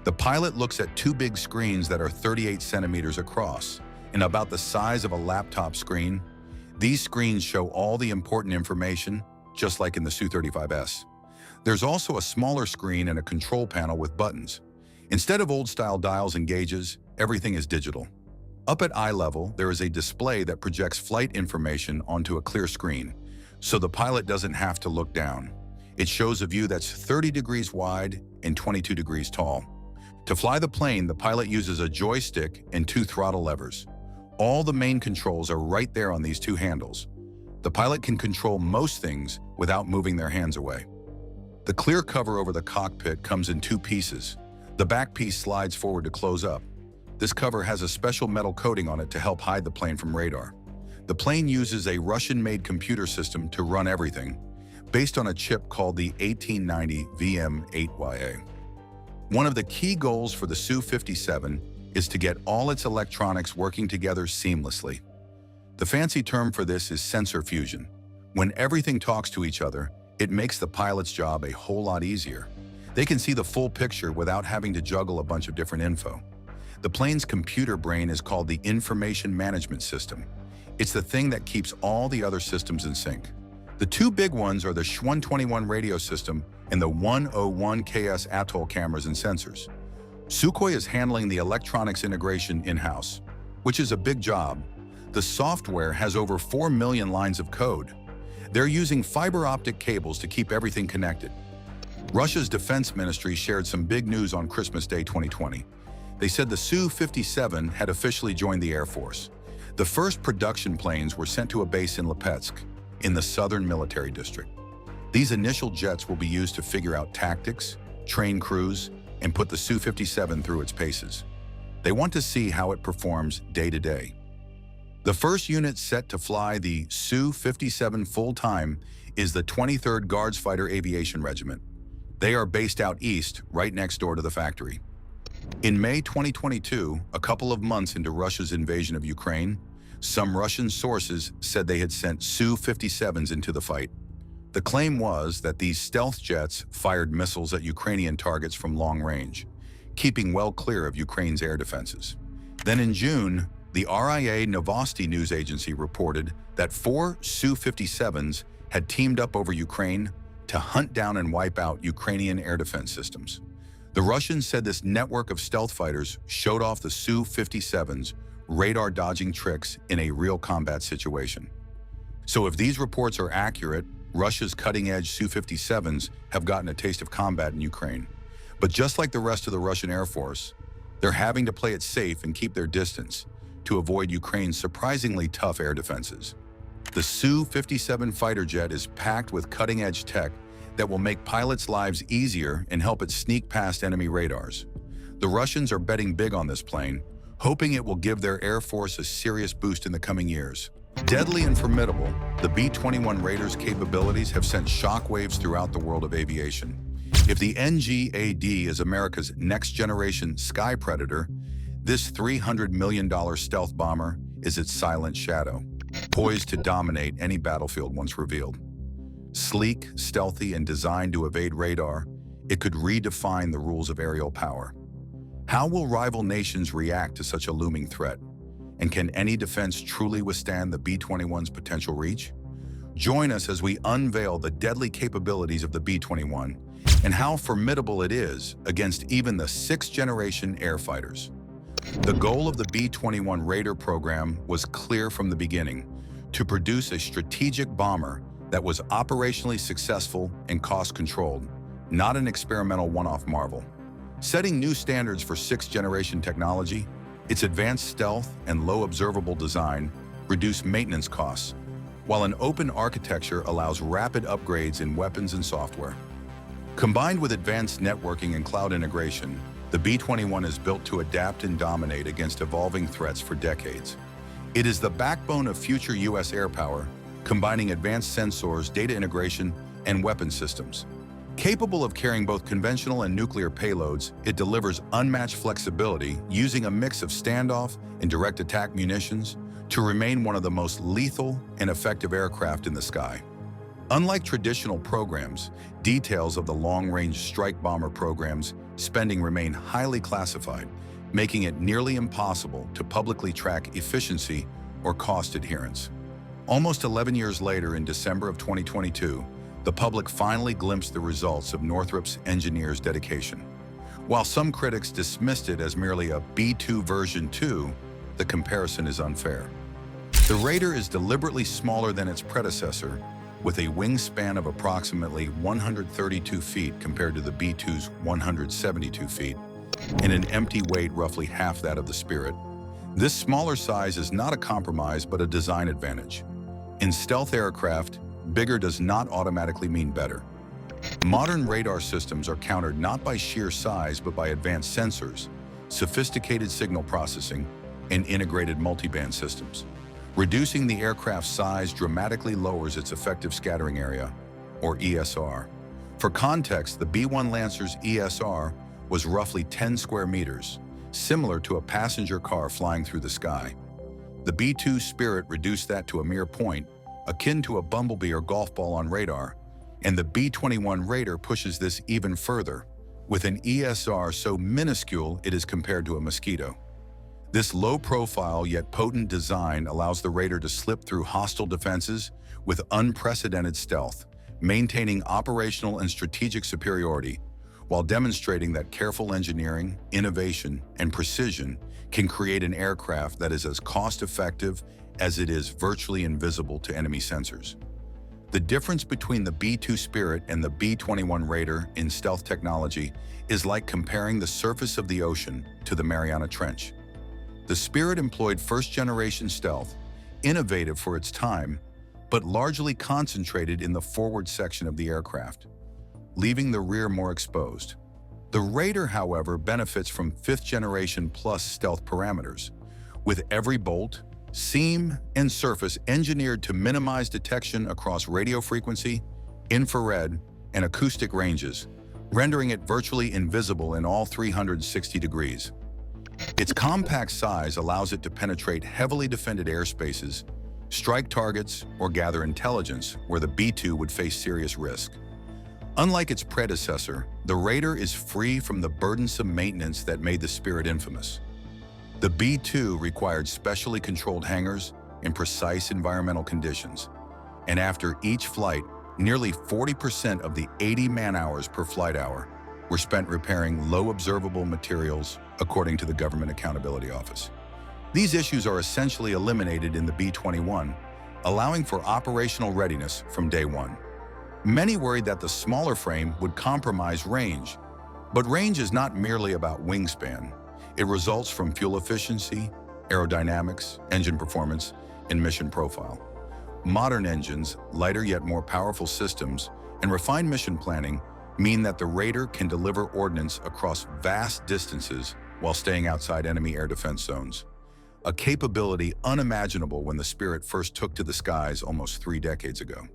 The pilot looks at 2 big screens that are 38 centimeters across and about the size of a laptop screen. These screens show all the important information, just like in the Su-35S. There's also a smaller screen and a control panel with buttons. Instead of old-style dials and gauges, everything is digital. Up at eye level, there is a display that projects flight information onto a clear screen, so the pilot doesn't have to look down. It shows a view that's 30 degrees wide and 22 degrees tall. To fly the plane, the pilot uses a joystick and 2 throttle levers. All the main controls are right there on these 2 handles. The pilot can control most things without moving their hands away. The clear cover over the cockpit comes in 2 pieces. The back piece slides forward to close up. This cover has a special metal coating on it to help hide the plane from radar. The plane uses a Russian-made computer system to run everything, based on a chip called the 1890 VM8YA. One of the key goals for the Su-57 is to get all its electronics working together seamlessly. The fancy term for this is sensor fusion. When everything talks to each other, it makes the pilot's job a whole lot easier. They can see the full picture without having to juggle a bunch of different info. The plane's computer brain is called the Information Management System. It's the thing that keeps all the other systems in sync. The 2 big ones are the Sh-121 radio system and the 101KS atoll cameras and sensors. Sukhoi is handling the electronics integration in-house, which is a big job. The software has over 4 million lines of code. They're using fiber optic cables to keep everything connected. Russia's defense ministry shared some big news on Christmas Day 2020. They said the Su-57 had officially joined the Air Force. The first production planes were sent to a base in Lipetsk, in the southern military district. These initial jets will be used to figure out tactics, train crews, and put the Su-57 through its paces. They want to see how it performs day to day. The first unit set to fly the Su-57 full-time is the 23rd Guards Fighter Aviation Regiment. They are based out east, right next door to the factory. In May 2022, a couple of months into Russia's invasion of Ukraine, Some Russian sources said they had sent Su-57s into the fight. The claim was that these stealth jets fired missiles at Ukrainian targets from long range, keeping well clear of Ukraine's air defenses. Then in June, the RIA Novosti news agency reported that 4 Su-57s had teamed up over Ukraine to hunt down and wipe out Ukrainian air defense systems. The Russians said this network of stealth fighters showed off the Su-57's radar-dodging tricks in a real combat situation. So if these reports are accurate, Russia's cutting-edge Su-57s have gotten a taste of combat in Ukraine. But just like the rest of the Russian Air Force, they're having to play it safe and keep their distance to avoid Ukraine's surprisingly tough air defenses. The Su-57 fighter jet is packed with cutting-edge tech that will make pilots' lives easier and help it sneak past enemy radars. The Russians are betting big on this plane, hoping it will give their Air Force a serious boost in the coming years. Deadly and formidable, the B-21 Raider's capabilities have sent shockwaves throughout the world of aviation. If the NGAD is America's next-generation Sky Predator, this $300 million stealth bomber is its silent shadow, poised to dominate any battlefield once revealed. Sleek, stealthy, and designed to evade radar, it could redefine the rules of aerial power. How will rival nations react to such a looming threat? And can any defense truly withstand the B-21's potential reach? Join us as we unveil the deadly capabilities of the B-21 and how formidable it is against even the sixth-generation air fighters. The goal of the B-21 Raider program was clear from the beginning: to produce a strategic bomber that was operationally successful and cost-controlled, not an experimental one-off marvel. Setting new standards for sixth-generation technology, its advanced stealth and low observable design reduce maintenance costs, while an open architecture allows rapid upgrades in weapons and software. Combined with advanced networking and cloud integration, the B-21 is built to adapt and dominate against evolving threats for decades. It is the backbone of future U.S. air power, combining advanced sensors, data integration, and weapon systems. Capable of carrying both conventional and nuclear payloads, it delivers unmatched flexibility, using a mix of standoff and direct attack munitions to remain one of the most lethal and effective aircraft in the sky. Unlike traditional programs, details of the long-range strike bomber program's spending remain highly classified, making it nearly impossible to publicly track efficiency or cost adherence. Almost 11 years later, in December of 2022, the public finally glimpsed the results of Northrop's engineers' dedication. While some critics dismissed it as merely a B-2 version 2, the comparison is unfair. The Raider is deliberately smaller than its predecessor, with a wingspan of approximately 132 feet compared to the B-2's 172 feet, and an empty weight roughly half that of the Spirit. This smaller size is not a compromise but a design advantage. In stealth aircraft, bigger does not automatically mean better. Modern radar systems are countered not by sheer size but by advanced sensors, sophisticated signal processing, and integrated multiband systems. Reducing the aircraft's size dramatically lowers its effective scattering area, or ESR. For context, the B-1 Lancer's ESR was roughly 10 square meters, similar to a passenger car flying through the sky. The B-2 Spirit reduced that to a mere point, akin to a bumblebee or golf ball on radar, and the B-21 Raider pushes this even further, with an ESR so minuscule it is compared to a mosquito. This low-profile yet potent design allows the Raider to slip through hostile defenses with unprecedented stealth, maintaining operational and strategic superiority, while demonstrating that careful engineering, innovation, and precision can create an aircraft that is as cost-effective as it is virtually invisible to enemy sensors. The difference between the B-2 Spirit and the B-21 Raider in stealth technology is like comparing the surface of the ocean to the Mariana Trench. The Spirit employed first-generation stealth, innovative for its time, but largely concentrated in the forward section of the aircraft, leaving the rear more exposed. The Raider, however, benefits from fifth-generation plus stealth parameters, with every bolt, seam, and surface engineered to minimize detection across radio frequency, infrared, and acoustic ranges, rendering it virtually invisible in all 360 degrees. Its compact size allows it to penetrate heavily defended airspaces, strike targets, or gather intelligence where the B-2 would face serious risk. Unlike its predecessor, the Raider is free from the burdensome maintenance that made the Spirit infamous. The B-2 required specially controlled hangars in precise environmental conditions, and after each flight, nearly 40% of the 80 man-hours per flight hour were spent repairing low observable materials, according to the Government Accountability Office. These issues are essentially eliminated in the B-21, allowing for operational readiness from day one. Many worried that the smaller frame would compromise range, but range is not merely about wingspan. It results from fuel efficiency, aerodynamics, engine performance, and mission profile. Modern engines, lighter yet more powerful systems, and refined mission planning mean that the Raider can deliver ordnance across vast distances while staying outside enemy air defense zones, a capability unimaginable when the Spirit first took to the skies almost 3 decades ago.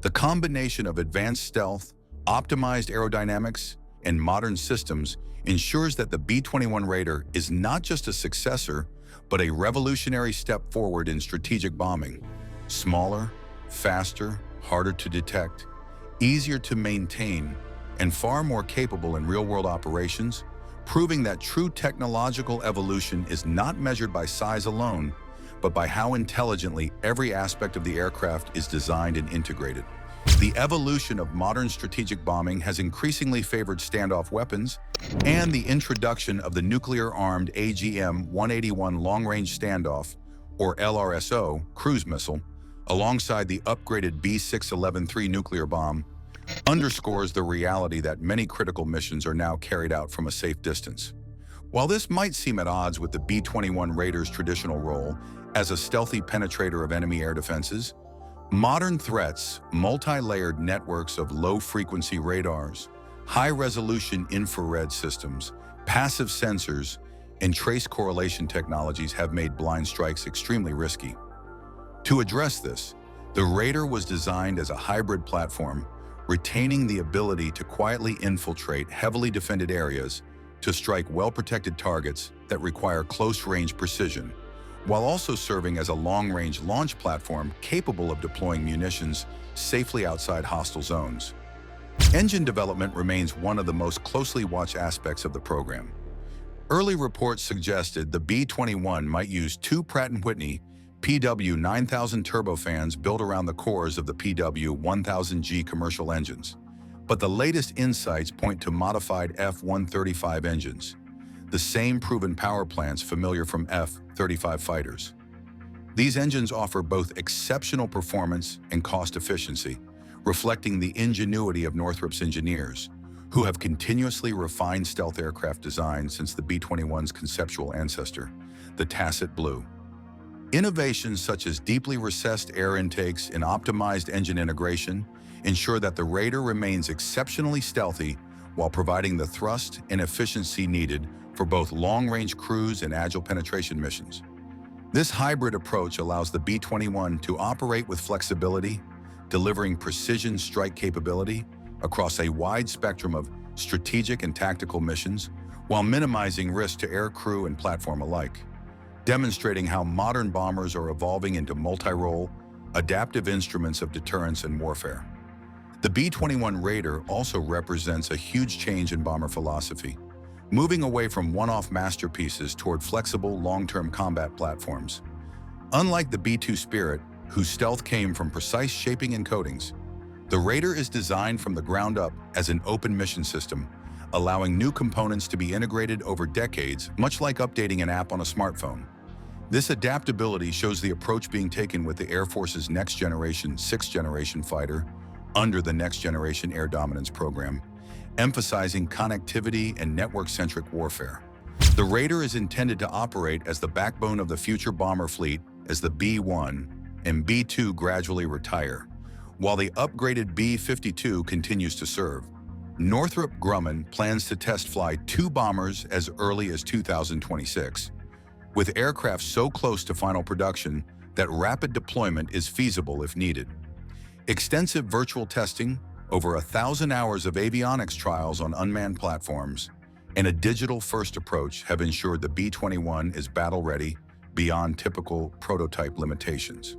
The combination of advanced stealth, optimized aerodynamics, and modern systems ensures that the B-21 Raider is not just a successor, but a revolutionary step forward in strategic bombing. Smaller, faster, harder to detect, easier to maintain, and far more capable in real-world operations, proving that true technological evolution is not measured by size alone, but by how intelligently every aspect of the aircraft is designed and integrated. The evolution of modern strategic bombing has increasingly favored standoff weapons, and the introduction of the nuclear-armed AGM-181 long-range standoff, or LRSO, cruise missile, alongside the upgraded B-611-3 nuclear bomb, underscores the reality that many critical missions are now carried out from a safe distance. While this might seem at odds with the B-21 Raider's traditional role as a stealthy penetrator of enemy air defenses, modern threats, multi-layered networks of low-frequency radars, high-resolution infrared systems, passive sensors, and trace correlation technologies have made blind strikes extremely risky. To address this, the Raider was designed as a hybrid platform, retaining the ability to quietly infiltrate heavily defended areas to strike well-protected targets that require close-range precision, while also serving as a long-range launch platform capable of deploying munitions safely outside hostile zones. Engine development remains one of the most closely watched aspects of the program. Early reports suggested the B-21 might use 2 Pratt & Whitney PW9000 turbofans built around the cores of the PW1000G commercial engines, but the latest insights point to modified F-135 engines, the same proven power plants familiar from F-35 fighters. These engines offer both exceptional performance and cost efficiency, reflecting the ingenuity of Northrop's engineers, who have continuously refined stealth aircraft design since the B-21's conceptual ancestor, the Tacit Blue. Innovations such as deeply recessed air intakes and optimized engine integration ensure that the Raider remains exceptionally stealthy while providing the thrust and efficiency needed for both long-range cruise and agile penetration missions. This hybrid approach allows the B-21 to operate with flexibility, delivering precision strike capability across a wide spectrum of strategic and tactical missions, while minimizing risk to air crew and platform alike, demonstrating how modern bombers are evolving into multi-role, adaptive instruments of deterrence and warfare. The B-21 Raider also represents a huge change in bomber philosophy, moving away from one-off masterpieces toward flexible, long-term combat platforms. Unlike the B-2 Spirit, whose stealth came from precise shaping and coatings, the Raider is designed from the ground up as an open mission system, allowing new components to be integrated over decades, much like updating an app on a smartphone. This adaptability shows the approach being taken with the Air Force's next-generation, 6th-generation fighter under the Next Generation Air Dominance program, emphasizing connectivity and network-centric warfare. The Raider is intended to operate as the backbone of the future bomber fleet as the B-1 and B-2 gradually retire, while the upgraded B-52 continues to serve. Northrop Grumman plans to test fly 2 bombers as early as 2026, with aircraft so close to final production that rapid deployment is feasible if needed. Extensive virtual testing, over 1,000 hours of avionics trials on unmanned platforms, and a digital-first approach have ensured the B-21 is battle-ready beyond typical prototype limitations.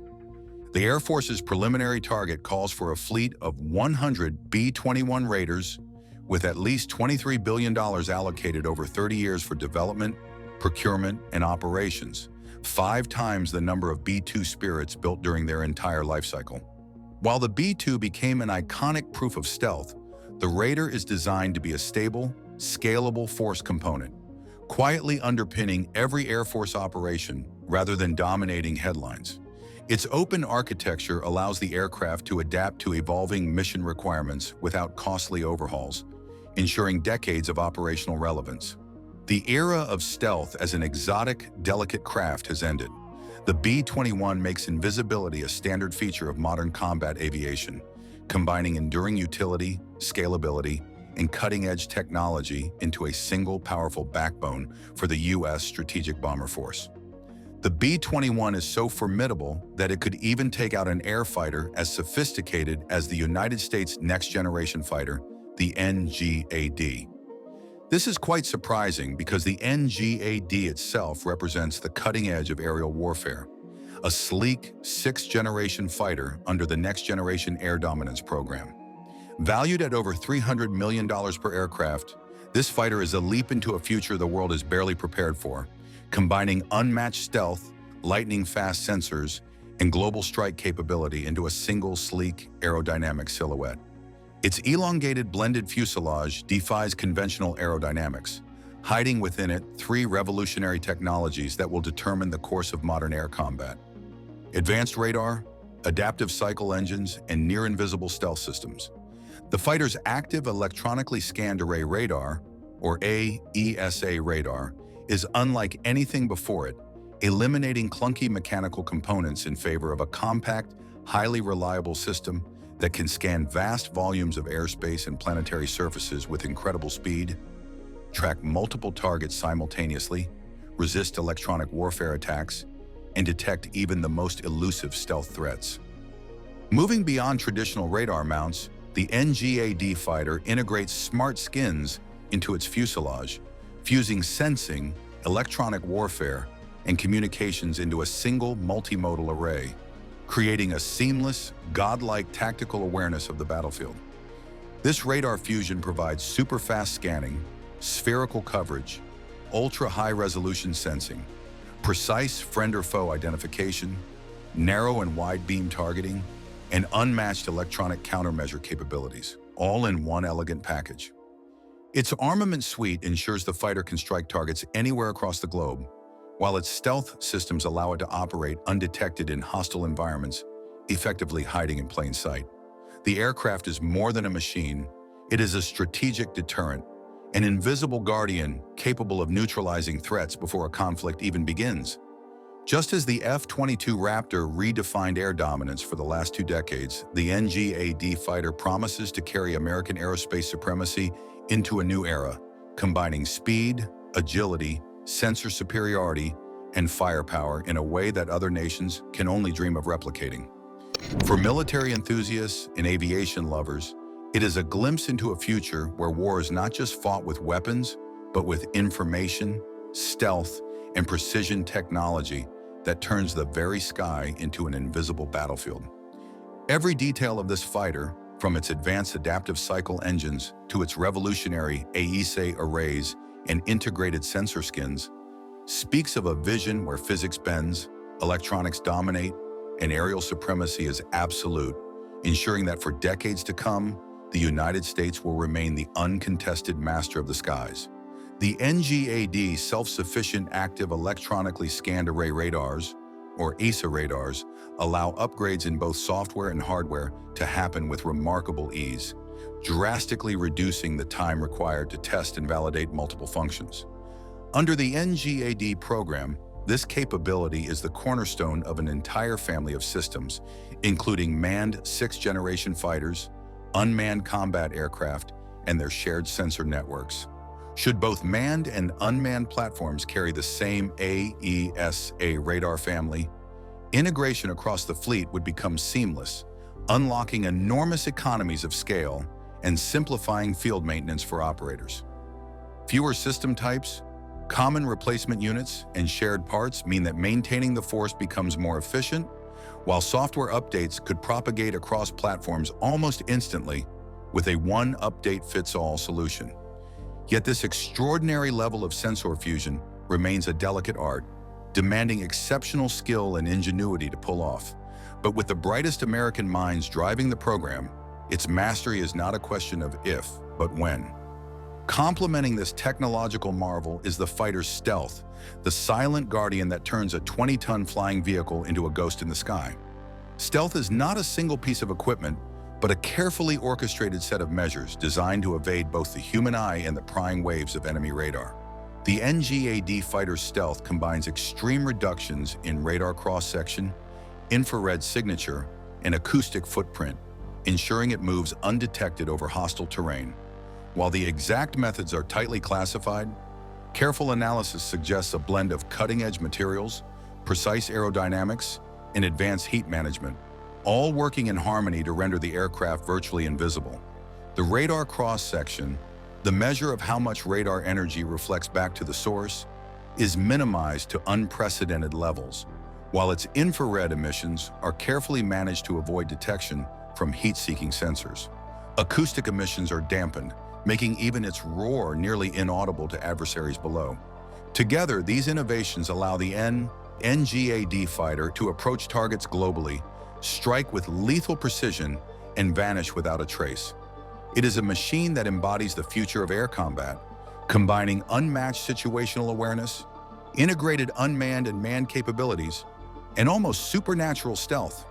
The Air Force's preliminary target calls for a fleet of 100 B-21 Raiders with at least $23 billion allocated over 30 years for development, procurement, and operations, 5 times the number of B-2 Spirits built during their entire life cycle. While the B-2 became an iconic proof of stealth, the Raider is designed to be a stable, scalable force component, quietly underpinning every Air Force operation rather than dominating headlines. Its open architecture allows the aircraft to adapt to evolving mission requirements without costly overhauls, ensuring decades of operational relevance. The era of stealth as an exotic, delicate craft has ended. The B-21 makes invisibility a standard feature of modern combat aviation, combining enduring utility, scalability, and cutting-edge technology into a single powerful backbone for the U.S. Strategic Bomber Force. The B-21 is so formidable that it could even take out an air fighter as sophisticated as the United States' next-generation fighter, the NGAD. This is quite surprising because the NGAD itself represents the cutting edge of aerial warfare, a sleek, 6th-generation fighter under the Next Generation Air Dominance program. Valued at over $300 million per aircraft, this fighter is a leap into a future the world is barely prepared for, combining unmatched stealth, lightning-fast sensors, and global strike capability into a single, sleek, aerodynamic silhouette. Its elongated blended fuselage defies conventional aerodynamics, hiding within it 3 revolutionary technologies that will determine the course of modern air combat: advanced radar, adaptive cycle engines, and near-invisible stealth systems. The fighter's active electronically scanned array radar, or AESA radar, is unlike anything before it, eliminating clunky mechanical components in favor of a compact, highly reliable system that can scan vast volumes of airspace and planetary surfaces with incredible speed, track multiple targets simultaneously, resist electronic warfare attacks, and detect even the most elusive stealth threats. Moving beyond traditional radar mounts, the NGAD fighter integrates smart skins into its fuselage, fusing sensing, electronic warfare, and communications into a single multimodal array, creating a seamless, godlike tactical awareness of the battlefield. This radar fusion provides super-fast scanning, spherical coverage, ultra-high-resolution sensing, precise friend or foe identification, narrow and wide beam targeting, and unmatched electronic countermeasure capabilities, all in one elegant package. Its armament suite ensures the fighter can strike targets anywhere across the globe, while its stealth systems allow it to operate undetected in hostile environments, effectively hiding in plain sight. The aircraft is more than a machine. It is a strategic deterrent, an invisible guardian capable of neutralizing threats before a conflict even begins. Just as the F-22 Raptor redefined air dominance for the last 2 decades, the NGAD fighter promises to carry American aerospace supremacy into a new era, combining speed, agility, sensor superiority, and firepower in a way that other nations can only dream of replicating. For military enthusiasts and aviation lovers, it is a glimpse into a future where war is not just fought with weapons, but with information, stealth, and precision technology that turns the very sky into an invisible battlefield. Every detail of this fighter, from its advanced adaptive cycle engines to its revolutionary AESA arrays and integrated sensor skins, speaks of a vision where physics bends, electronics dominate, and aerial supremacy is absolute, ensuring that for decades to come, the United States will remain the uncontested master of the skies. The NGAD self-sufficient active electronically scanned array radars, or AESA radars, allow upgrades in both software and hardware to happen with remarkable ease, drastically reducing the time required to test and validate multiple functions. Under the NGAD program, this capability is the cornerstone of an entire family of systems, including manned 6th-generation fighters, unmanned combat aircraft, and their shared sensor networks. Should both manned and unmanned platforms carry the same AESA radar family, integration across the fleet would become seamless, unlocking enormous economies of scale and simplifying field maintenance for operators. Fewer system types, common replacement units, and shared parts mean that maintaining the force becomes more efficient, while software updates could propagate across platforms almost instantly with a one-update-fits-all solution. Yet this extraordinary level of sensor fusion remains a delicate art, demanding exceptional skill and ingenuity to pull off. But with the brightest American minds driving the program, its mastery is not a question of if, but when. Complementing this technological marvel is the fighter's stealth, the silent guardian that turns a 20-ton flying vehicle into a ghost in the sky. Stealth is not a single piece of equipment, but a carefully orchestrated set of measures designed to evade both the human eye and the prying waves of enemy radar. The NGAD fighter's stealth combines extreme reductions in radar cross-section, infrared signature, and acoustic footprint, ensuring it moves undetected over hostile terrain. While the exact methods are tightly classified, careful analysis suggests a blend of cutting-edge materials, precise aerodynamics, and advanced heat management, all working in harmony to render the aircraft virtually invisible. The radar cross-section, the measure of how much radar energy reflects back to the source, is minimized to unprecedented levels, while its infrared emissions are carefully managed to avoid detection from heat-seeking sensors. Acoustic emissions are dampened, making even its roar nearly inaudible to adversaries below. Together, these innovations allow the NGAD fighter to approach targets globally, strike with lethal precision, and vanish without a trace. It is a machine that embodies the future of air combat, combining unmatched situational awareness, integrated unmanned and manned capabilities, and almost supernatural stealth.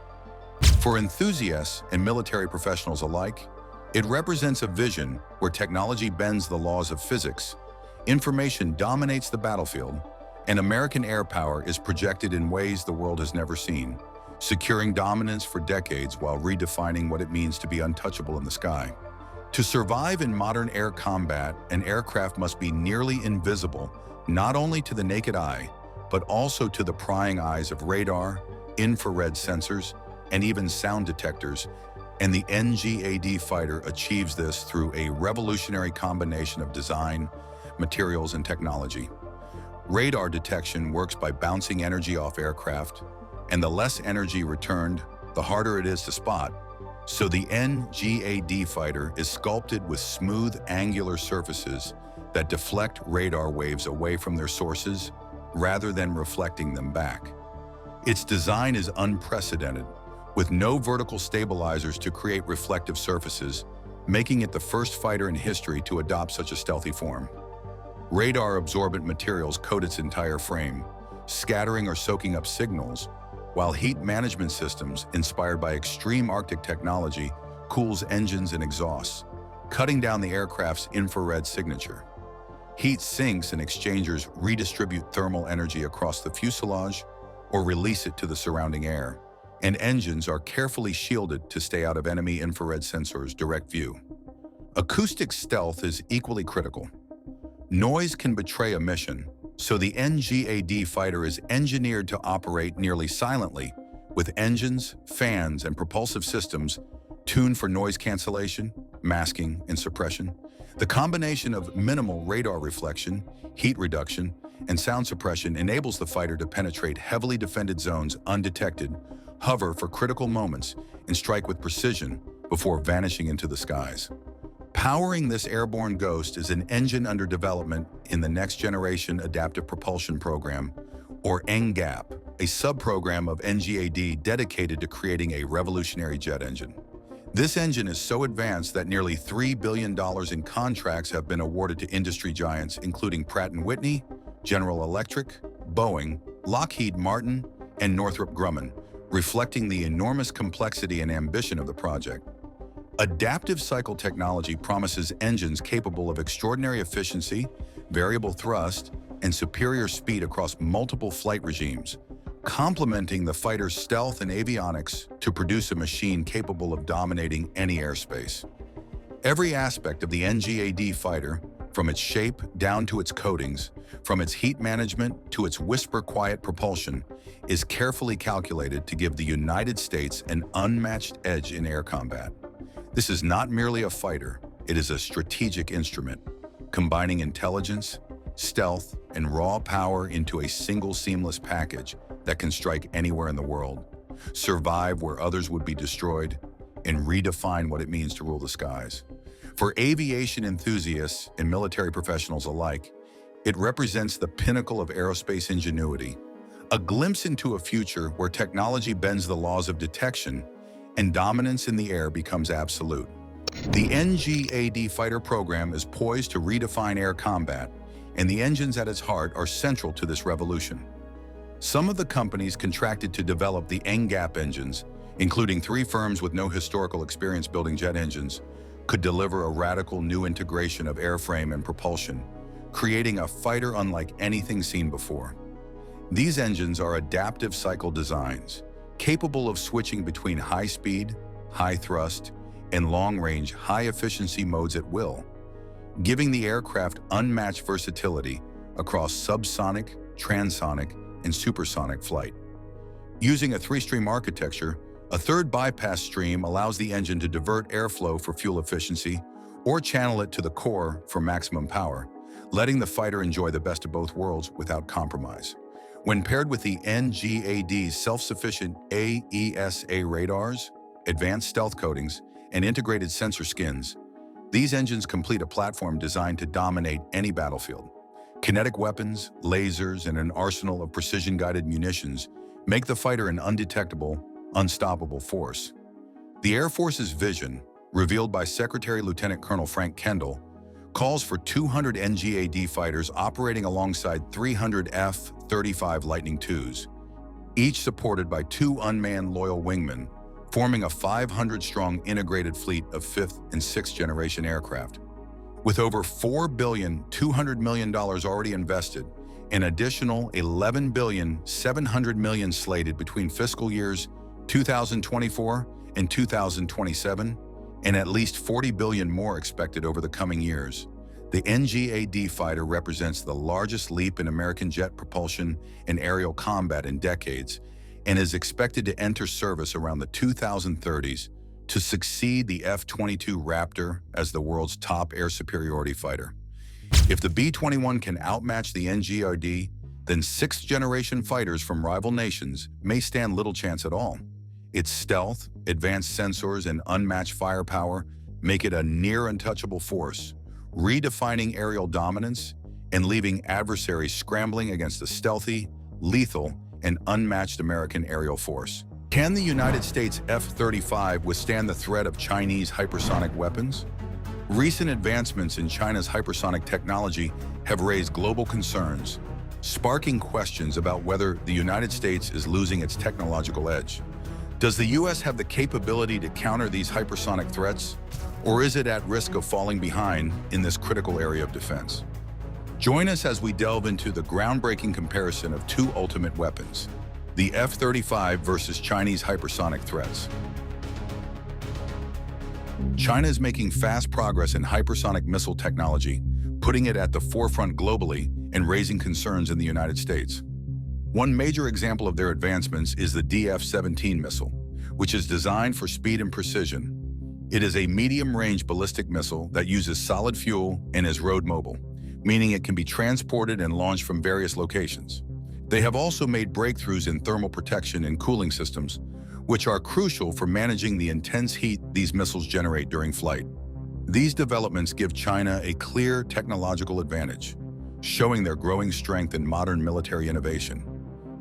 For enthusiasts and military professionals alike, it represents a vision where technology bends the laws of physics, information dominates the battlefield, and American air power is projected in ways the world has never seen, securing dominance for decades while redefining what it means to be untouchable in the sky. To survive in modern air combat, an aircraft must be nearly invisible, not only to the naked eye, but also to the prying eyes of radar, infrared sensors, and even sound detectors, and the NGAD fighter achieves this through a revolutionary combination of design, materials, and technology. Radar detection works by bouncing energy off aircraft, and the less energy returned, the harder it is to spot. So the NGAD fighter is sculpted with smooth, angular surfaces that deflect radar waves away from their sources rather than reflecting them back. Its design is unprecedented, with no vertical stabilizers to create reflective surfaces, making it the first fighter in history to adopt such a stealthy form. Radar-absorbent materials coat its entire frame, scattering or soaking up signals, while heat management systems, inspired by extreme Arctic technology, cools engines and exhausts, cutting down the aircraft's infrared signature. Heat sinks and exchangers redistribute thermal energy across the fuselage or release it to the surrounding air, and engines are carefully shielded to stay out of enemy infrared sensors' direct view. Acoustic stealth is equally critical. Noise can betray a mission, so the NGAD fighter is engineered to operate nearly silently, with engines, fans, and propulsive systems tuned for noise cancellation, masking, and suppression. The combination of minimal radar reflection, heat reduction, and sound suppression enables the fighter to penetrate heavily defended zones undetected, hover for critical moments, and strike with precision before vanishing into the skies. Powering this airborne ghost is an engine under development in the Next Generation Adaptive Propulsion Program, or NGAP, a sub-program of NGAD dedicated to creating a revolutionary jet engine. This engine is so advanced that nearly $3 billion in contracts have been awarded to industry giants including Pratt & Whitney, General Electric, Boeing, Lockheed Martin, and Northrop Grumman, reflecting the enormous complexity and ambition of the project. Adaptive cycle technology promises engines capable of extraordinary efficiency, variable thrust, and superior speed across multiple flight regimes, complementing the fighter's stealth and avionics to produce a machine capable of dominating any airspace. Every aspect of the NGAD fighter, from its shape down to its coatings, from its heat management to its whisper-quiet propulsion, is carefully calculated to give the United States an unmatched edge in air combat. This is not merely a fighter, it is a strategic instrument, combining intelligence, stealth, and raw power into a single seamless package that can strike anywhere in the world, survive where others would be destroyed, and redefine what it means to rule the skies. For aviation enthusiasts and military professionals alike, it represents the pinnacle of aerospace ingenuity, a glimpse into a future where technology bends the laws of detection and dominance in the air becomes absolute. The NGAD fighter program is poised to redefine air combat, and the engines at its heart are central to this revolution. Some of the companies contracted to develop the NGAP engines, including 3 firms with no historical experience building jet engines, could deliver a radical new integration of airframe and propulsion, creating a fighter unlike anything seen before. These engines are adaptive cycle designs, capable of switching between high speed, high thrust, and long-range, high-efficiency modes at will, giving the aircraft unmatched versatility across subsonic, transonic, and supersonic flight. Using a 3-stream architecture, a third bypass stream allows the engine to divert airflow for fuel efficiency or channel it to the core for maximum power, letting the fighter enjoy the best of both worlds without compromise. When paired with the NGAD's self-sufficient AESA radars, advanced stealth coatings, and integrated sensor skins, these engines complete a platform designed to dominate any battlefield. Kinetic weapons, lasers, and an arsenal of precision-guided munitions make the fighter an undetectable, unstoppable force. The Air Force's vision, revealed by Secretary Lieutenant Colonel Frank Kendall, calls for 200 NGAD fighters operating alongside 300 F-35 Lightning IIs, each supported by 2 unmanned loyal wingmen, forming a 500-strong integrated fleet of 5th and 6th generation aircraft. With over $4.2 billion already invested, an additional $11.7 billion slated between fiscal years 2024 and 2027, and at least $40 billion more expected over the coming years, the NGAD fighter represents the largest leap in American jet propulsion and aerial combat in decades, and is expected to enter service around the 2030s to succeed the F-22 Raptor as the world's top air superiority fighter. If the B-21 can outmatch the NGAD, then 6th-generation fighters from rival nations may stand little chance at all. Its stealth, advanced sensors, and unmatched firepower make it a near-untouchable force, redefining aerial dominance and leaving adversaries scrambling against a stealthy, lethal, and unmatched American aerial force. Can the United States F-35 withstand the threat of Chinese hypersonic weapons? Recent advancements in China's hypersonic technology have raised global concerns, sparking questions about whether the United States is losing its technological edge. Does the U.S. have the capability to counter these hypersonic threats, or is it at risk of falling behind in this critical area of defense? Join us as we delve into the groundbreaking comparison of 2 ultimate weapons, the F-35 versus Chinese hypersonic threats. China is making fast progress in hypersonic missile technology, putting it at the forefront globally and raising concerns in the United States. One major example of their advancements is the DF-17 missile, which is designed for speed and precision. It is a medium-range ballistic missile that uses solid fuel and is road mobile, meaning it can be transported and launched from various locations. They have also made breakthroughs in thermal protection and cooling systems, which are crucial for managing the intense heat these missiles generate during flight. These developments give China a clear technological advantage, showing their growing strength in modern military innovation.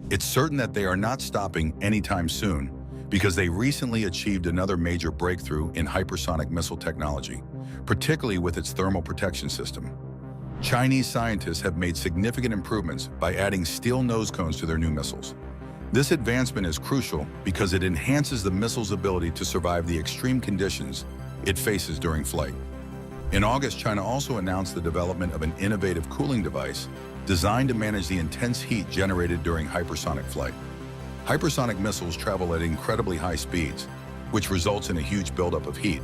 It's certain that they are not stopping anytime soon, because they recently achieved another major breakthrough in hypersonic missile technology, particularly with its thermal protection system. Chinese scientists have made significant improvements by adding steel nose cones to their new missiles. This advancement is crucial because it enhances the missile's ability to survive the extreme conditions it faces during flight. In August, China also announced the development of an innovative cooling device designed to manage the intense heat generated during hypersonic flight. Hypersonic missiles travel at incredibly high speeds, which results in a huge buildup of heat.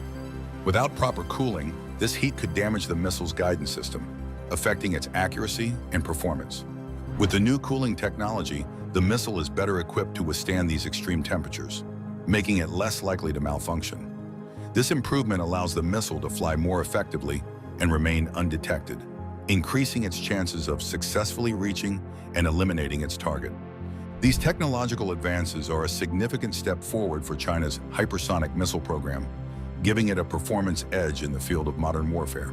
Without proper cooling, this heat could damage the missile's guidance system, affecting its accuracy and performance. With the new cooling technology, the missile is better equipped to withstand these extreme temperatures, making it less likely to malfunction. This improvement allows the missile to fly more effectively and remain undetected, increasing its chances of successfully reaching and eliminating its target. These technological advances are a significant step forward for China's hypersonic missile program, giving it a performance edge in the field of modern warfare.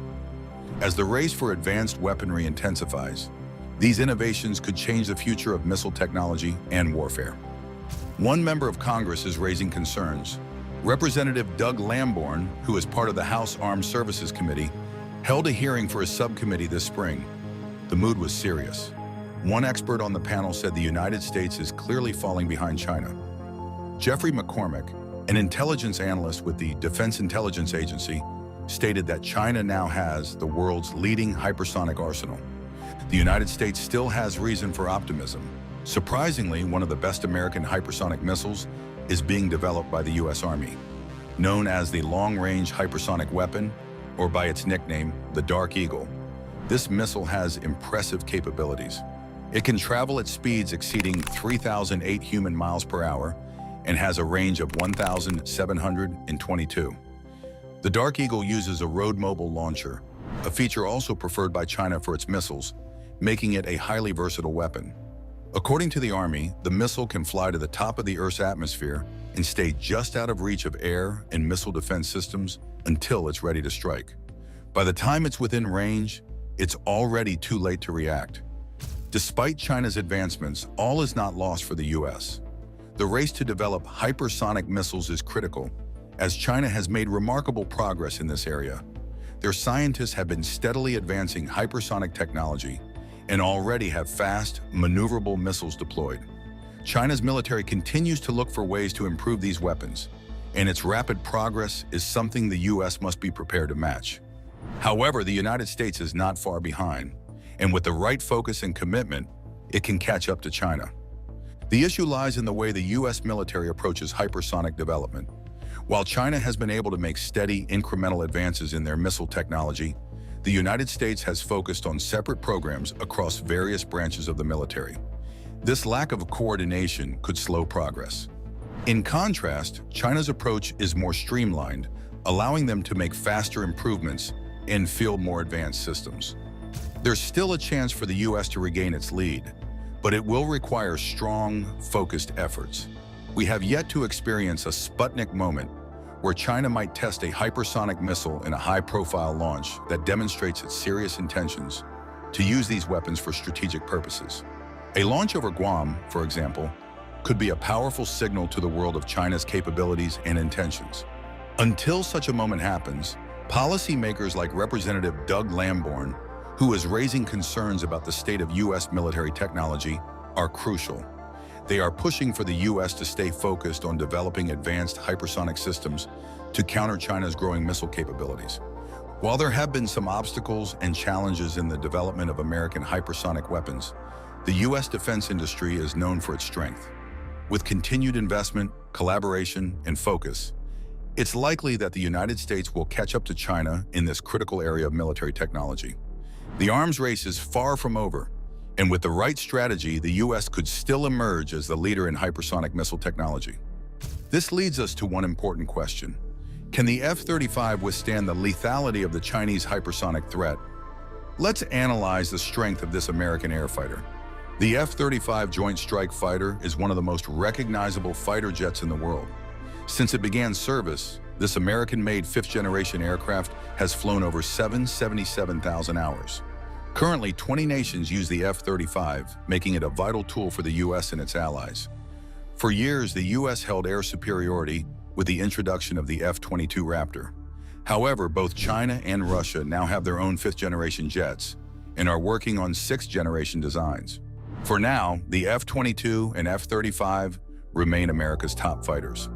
As the race for advanced weaponry intensifies, these innovations could change the future of missile technology and warfare. One member of Congress is raising concerns. Representative Doug Lamborn, who is part of the House Armed Services Committee, held a hearing for his subcommittee this spring. The mood was serious. One expert on the panel said the United States is clearly falling behind China. Jeffrey McCormick, an intelligence analyst with the Defense Intelligence Agency, stated that China now has the world's leading hypersonic arsenal. The United States still has reason for optimism. Surprisingly, one of the best American hypersonic missiles is being developed by the U.S. Army. Known as the Long-Range Hypersonic Weapon, or by its nickname, the Dark Eagle, this missile has impressive capabilities. It can travel at speeds exceeding 3,008 human miles per hour and has a range of 1,722. The Dark Eagle uses a road-mobile launcher, a feature also preferred by China for its missiles, making it a highly versatile weapon. According to the Army, the missile can fly to the top of the Earth's atmosphere and stay just out of reach of air and missile defense systems until it's ready to strike. By the time it's within range, it's already too late to react. Despite China's advancements, all is not lost for the U.S. The race to develop hypersonic missiles is critical, as China has made remarkable progress in this area. Their scientists have been steadily advancing hypersonic technology and already have fast, maneuverable missiles deployed. China's military continues to look for ways to improve these weapons, and its rapid progress is something the U.S. must be prepared to match. However, the United States is not far behind, and with the right focus and commitment, it can catch up to China. The issue lies in the way the U.S. military approaches hypersonic development. While China has been able to make steady, incremental advances in their missile technology, the United States has focused on separate programs across various branches of the military. This lack of coordination could slow progress. In contrast, China's approach is more streamlined, allowing them to make faster improvements and field more advanced systems. There's still a chance for the U.S. to regain its lead, but it will require strong, focused efforts. We have yet to experience a Sputnik moment where China might test a hypersonic missile in a high-profile launch that demonstrates its serious intentions to use these weapons for strategic purposes. A launch over Guam, for example, could be a powerful signal to the world of China's capabilities and intentions. Until such a moment happens, policymakers like Representative Doug Lamborn, who is raising concerns about the state of U.S. military technology, are crucial. They are pushing for the U.S. to stay focused on developing advanced hypersonic systems to counter China's growing missile capabilities. While there have been some obstacles and challenges in the development of American hypersonic weapons, the U.S. defense industry is known for its strength. With continued investment, collaboration, and focus, it's likely that the United States will catch up to China in this critical area of military technology. The arms race is far from over, and with the right strategy, the U.S. could still emerge as the leader in hypersonic missile technology. This leads us to one important question. Can the F-35 withstand the lethality of the Chinese hypersonic threat? Let's analyze the strength of this American airfighter. The F-35 Joint Strike Fighter is one of the most recognizable fighter jets in the world. Since it began service, this American-made fifth-generation aircraft has flown over 777,000 hours. Currently, 20 nations use the F-35, making it a vital tool for the U.S. and its allies. For years, the U.S. held air superiority with the introduction of the F-22 Raptor. However, both China and Russia now have their own fifth-generation jets and are working on sixth-generation designs. For now, the F-22 and F-35 remain America's top fighters.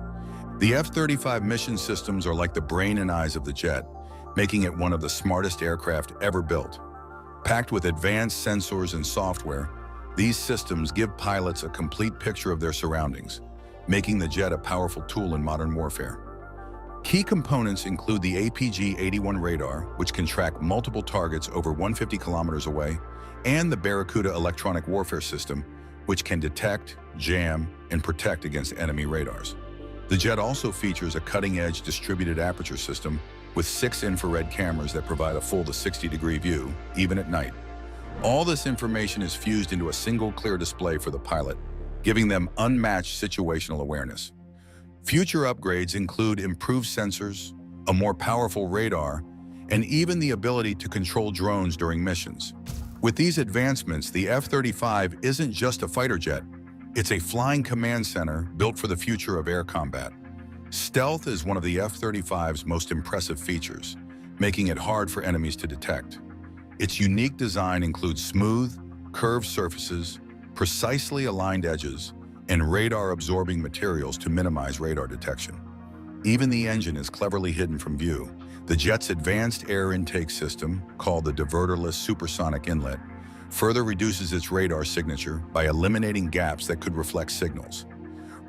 The F-35 mission systems are like the brain and eyes of the jet, making it one of the smartest aircraft ever built. Packed with advanced sensors and software, these systems give pilots a complete picture of their surroundings, making the jet a powerful tool in modern warfare. Key components include the APG-81 radar, which can track multiple targets over 150 kilometers away, and the Barracuda electronic warfare system, which can detect, jam, and protect against enemy radars. The jet also features a cutting-edge distributed aperture system, with 6 infrared cameras that provide a full to 60-degree view, even at night. All this information is fused into a single clear display for the pilot, giving them unmatched situational awareness. Future upgrades include improved sensors, a more powerful radar, and even the ability to control drones during missions. With these advancements, the F-35 isn't just a fighter jet, it's a flying command center built for the future of air combat. Stealth is one of the F-35's most impressive features, making it hard for enemies to detect. Its unique design includes smooth, curved surfaces, precisely aligned edges, and radar-absorbing materials to minimize radar detection. Even the engine is cleverly hidden from view. The jet's advanced air intake system, called the diverterless supersonic inlet, further reduces its radar signature by eliminating gaps that could reflect signals.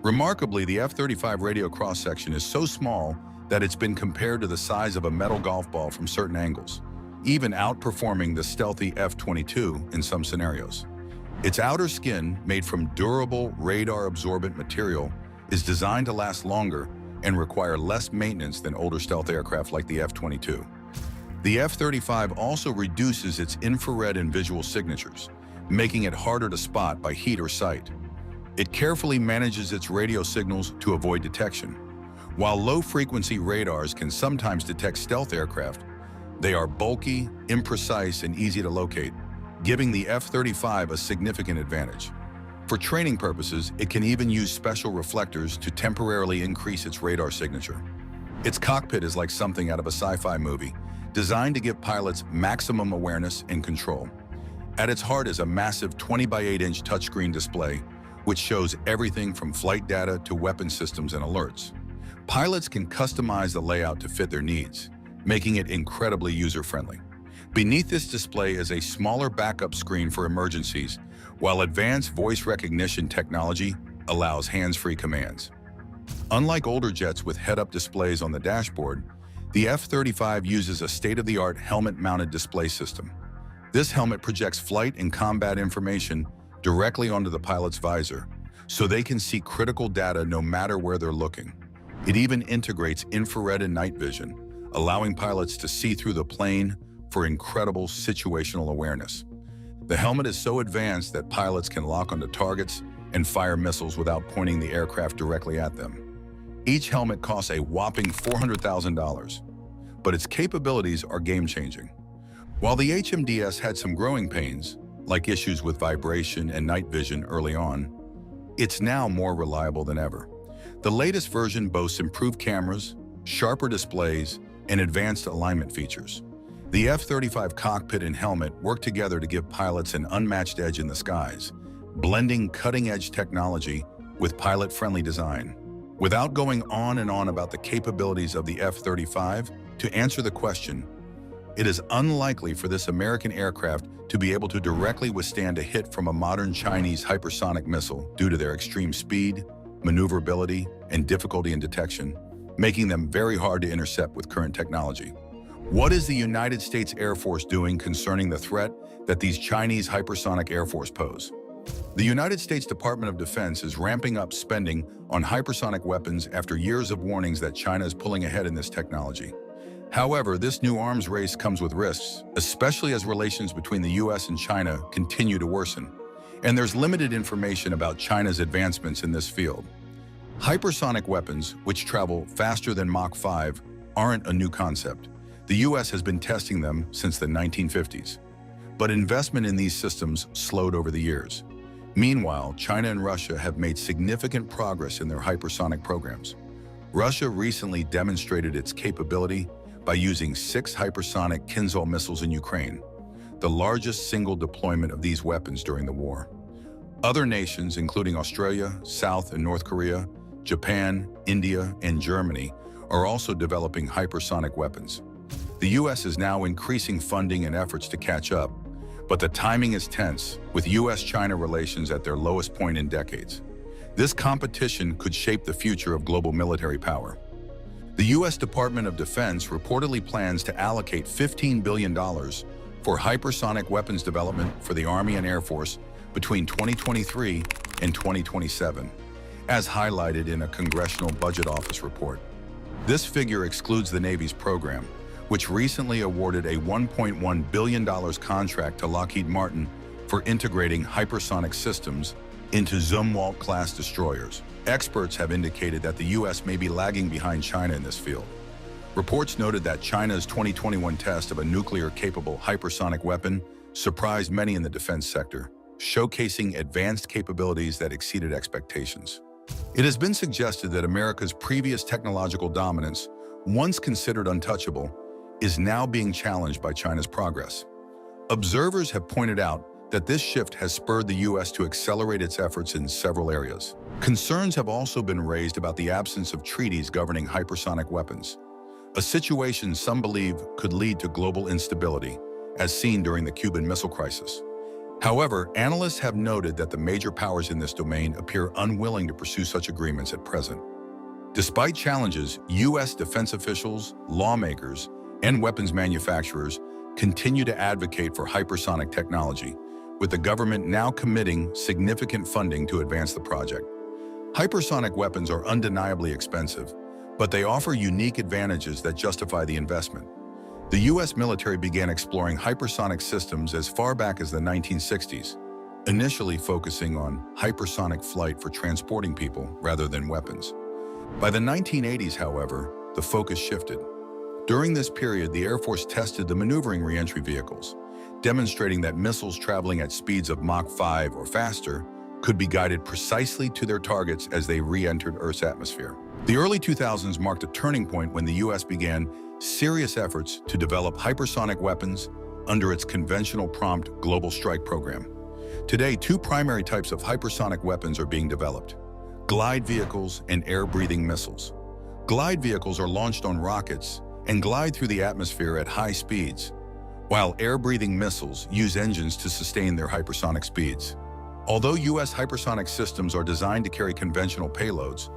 Remarkably, the F-35 radio cross-section is so small that it's been compared to the size of a metal golf ball from certain angles, even outperforming the stealthy F-22 in some scenarios. Its outer skin, made from durable radar-absorbent material, is designed to last longer and require less maintenance than older stealth aircraft like the F-22. The F-35 also reduces its infrared and visual signatures, making it harder to spot by heat or sight. It carefully manages its radio signals to avoid detection. While low-frequency radars can sometimes detect stealth aircraft, they are bulky, imprecise, and easy to locate, giving the F-35 a significant advantage. For training purposes, it can even use special reflectors to temporarily increase its radar signature. Its cockpit is like something out of a sci-fi movie, designed to give pilots maximum awareness and control. At its heart is a massive 20 by 8-inch touchscreen display, which shows everything from flight data to weapon systems and alerts. Pilots can customize the layout to fit their needs, making it incredibly user-friendly. Beneath this display is a smaller backup screen for emergencies, while advanced voice recognition technology allows hands-free commands. Unlike older jets with head-up displays on the dashboard, the F-35 uses a state-of-the-art helmet-mounted display system. This helmet projects flight and combat information directly onto the pilot's visor, so they can see critical data no matter where they're looking. It even integrates infrared and night vision, allowing pilots to see through the plane for incredible situational awareness. The helmet is so advanced that pilots can lock onto targets and fire missiles without pointing the aircraft directly at them. Each helmet costs a whopping $400,000, but its capabilities are game-changing. While the HMDS had some growing pains, like issues with vibration and night vision early on, it's now more reliable than ever. The latest version boasts improved cameras, sharper displays, and advanced alignment features. The F-35 cockpit and helmet work together to give pilots an unmatched edge in the skies, blending cutting-edge technology with pilot-friendly design. Without going on and on about the capabilities of the F-35, to answer the question, it is unlikely for this American aircraft to be able to directly withstand a hit from a modern Chinese hypersonic missile due to their extreme speed, maneuverability, and difficulty in detection, making them very hard to intercept with current technology. What is the United States Air Force doing concerning the threat that these Chinese hypersonic air force pose? The United States Department of Defense is ramping up spending on hypersonic weapons after years of warnings that China is pulling ahead in this technology. However, this new arms race comes with risks, especially as relations between the US and China continue to worsen, and there's limited information about China's advancements in this field. Hypersonic weapons, which travel faster than Mach 5, aren't a new concept. The US has been testing them since the 1950s, but investment in these systems slowed over the years. Meanwhile, China and Russia have made significant progress in their hypersonic programs. Russia recently demonstrated its capability by using 6 hypersonic Kinzhal missiles in Ukraine, the largest single deployment of these weapons during the war. Other nations, including Australia, South and North Korea, Japan, India, and Germany, are also developing hypersonic weapons. The US is now increasing funding and efforts to catch up, but the timing is tense, with US-China relations at their lowest point in decades. This competition could shape the future of global military power. The US Department of Defense reportedly plans to allocate $15 billion for hypersonic weapons development for the Army and Air Force between 2023 and 2027, as highlighted in a Congressional Budget Office report. This figure excludes the Navy's program, which recently awarded a $1.1 billion contract to Lockheed Martin for integrating hypersonic systems into Zumwalt-class destroyers. Experts have indicated that the U.S. may be lagging behind China in this field. Reports noted that China's 2021 test of a nuclear-capable hypersonic weapon surprised many in the defense sector, showcasing advanced capabilities that exceeded expectations. It has been suggested that America's previous technological dominance, once considered untouchable, is now being challenged by China's progress. Observers have pointed out that this shift has spurred the U.S. to accelerate its efforts in several areas. Concerns have also been raised about the absence of treaties governing hypersonic weapons, a situation some believe could lead to global instability, as seen during the Cuban Missile Crisis. However, analysts have noted that the major powers in this domain appear unwilling to pursue such agreements at present. Despite challenges, U.S. defense officials, lawmakers, and weapons manufacturers continue to advocate for hypersonic technology, with the government now committing significant funding to advance the project. Hypersonic weapons are undeniably expensive, but they offer unique advantages that justify the investment. The U.S. military began exploring hypersonic systems as far back as the 1960s, initially focusing on hypersonic flight for transporting people rather than weapons. By the 1980s, however, the focus shifted. During this period, the Air Force tested the maneuvering reentry vehicles, demonstrating that missiles traveling at speeds of Mach 5 or faster could be guided precisely to their targets as they re-entered Earth's atmosphere. The early 2000s marked a turning point when the U.S. began serious efforts to develop hypersonic weapons under its conventional prompt global strike program. Today, two primary types of hypersonic weapons are being developed: glide vehicles and air-breathing missiles. Glide vehicles are launched on rockets and glide through the atmosphere at high speeds, while air-breathing missiles use engines to sustain their hypersonic speeds. Although U.S. hypersonic systems are designed to carry conventional payloads,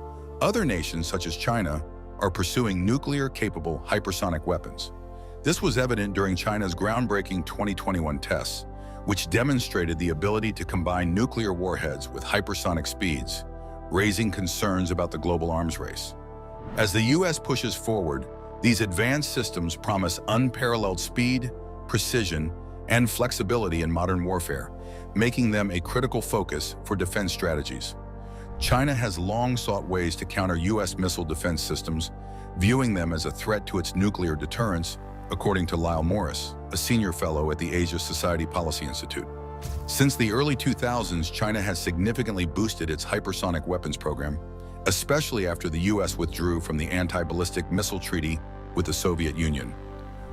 other nations, such as China, are pursuing nuclear-capable hypersonic weapons. This was evident during China's groundbreaking 2021 tests, which demonstrated the ability to combine nuclear warheads with hypersonic speeds, raising concerns about the global arms race. As the U.S. pushes forward, these advanced systems promise unparalleled speed, precision, and flexibility in modern warfare, making them a critical focus for defense strategies. China has long sought ways to counter U.S. missile defense systems, viewing them as a threat to its nuclear deterrence, according to Lyle Morris, a senior fellow at the Asia Society Policy Institute. Since the early 2000s, China has significantly boosted its hypersonic weapons program, especially after the U.S. withdrew from the anti-ballistic missile treaty with the Soviet Union.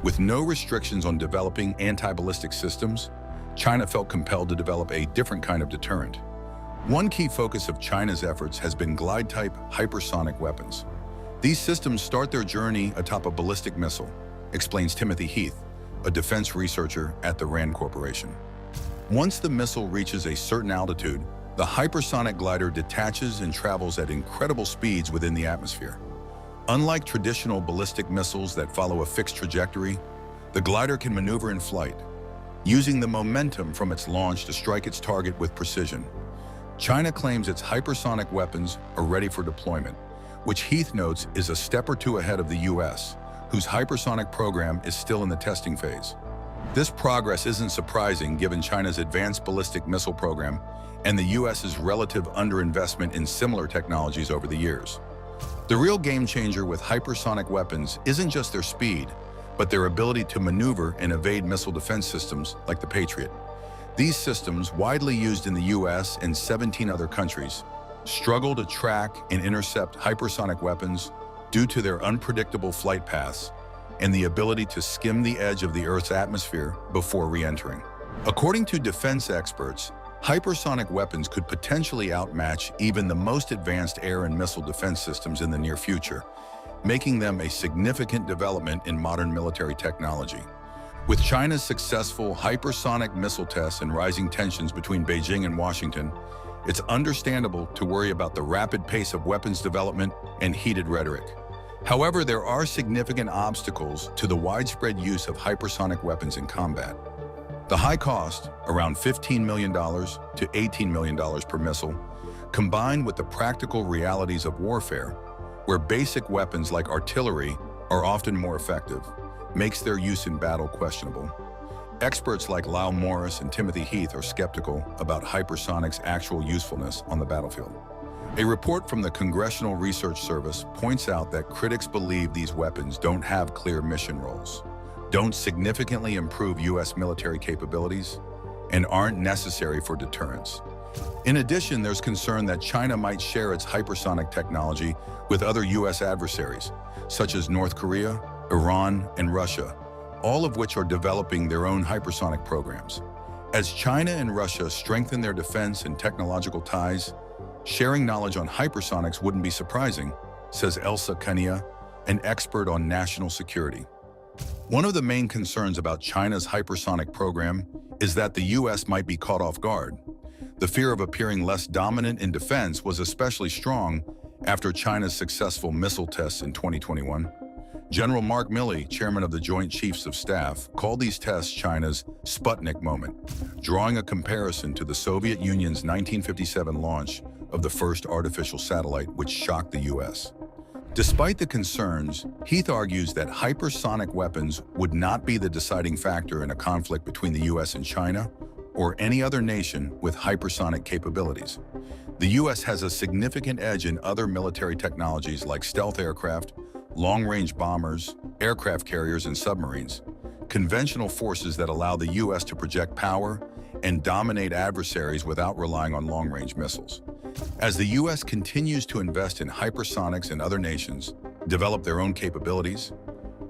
With no restrictions on developing anti-ballistic systems, China felt compelled to develop a different kind of deterrent. One key focus of China's efforts has been glide-type hypersonic weapons. These systems start their journey atop a ballistic missile, explains Timothy Heath, a defense researcher at the RAND Corporation. Once the missile reaches a certain altitude, the hypersonic glider detaches and travels at incredible speeds within the atmosphere. Unlike traditional ballistic missiles that follow a fixed trajectory, the glider can maneuver in flight, using the momentum from its launch to strike its target with precision. China claims its hypersonic weapons are ready for deployment, which Heath notes is a step or two ahead of the U.S., whose hypersonic program is still in the testing phase. This progress isn't surprising given China's advanced ballistic missile program and the U.S.'s relative underinvestment in similar technologies over the years. The real game changer with hypersonic weapons isn't just their speed, but their ability to maneuver and evade missile defense systems like the Patriot. These systems, widely used in the U.S. and 17 other countries, struggle to track and intercept hypersonic weapons due to their unpredictable flight paths and the ability to skim the edge of the Earth's atmosphere before re-entering. According to defense experts, hypersonic weapons could potentially outmatch even the most advanced air and missile defense systems in the near future, making them a significant development in modern military technology. With China's successful hypersonic missile tests and rising tensions between Beijing and Washington, it's understandable to worry about the rapid pace of weapons development and heated rhetoric. However, there are significant obstacles to the widespread use of hypersonic weapons in combat. The high cost, around $15 million to $18 million per missile, combined with the practical realities of warfare, where basic weapons like artillery are often more effective, makes their use in battle questionable. Experts like Lyle Morris and Timothy Heath are skeptical about hypersonics' actual usefulness on the battlefield. A report from the Congressional Research Service points out that critics believe these weapons don't have clear mission roles, don't significantly improve U.S. military capabilities, and aren't necessary for deterrence. In addition, there's concern that China might share its hypersonic technology with other U.S. adversaries, such as North Korea, Iran, and Russia, all of which are developing their own hypersonic programs. As China and Russia strengthen their defense and technological ties, sharing knowledge on hypersonics wouldn't be surprising, says Elsa Kania, an expert on national security. One of the main concerns about China's hypersonic program is that the U.S. might be caught off guard. The fear of appearing less dominant in defense was especially strong after China's successful missile tests in 2021. General Mark Milley, chairman of the Joint Chiefs of Staff, called these tests China's Sputnik moment, drawing a comparison to the Soviet Union's 1957 launch of the first artificial satellite, which shocked the U.S. Despite the concerns, Heath argues that hypersonic weapons would not be the deciding factor in a conflict between the U.S. and China or any other nation with hypersonic capabilities. The U.S. has a significant edge in other military technologies like stealth aircraft, long-range bombers, aircraft carriers, and submarines, conventional forces that allow the U.S. to project power and dominate adversaries without relying on long-range missiles. As the U.S. continues to invest in hypersonics and other nations develop their own capabilities,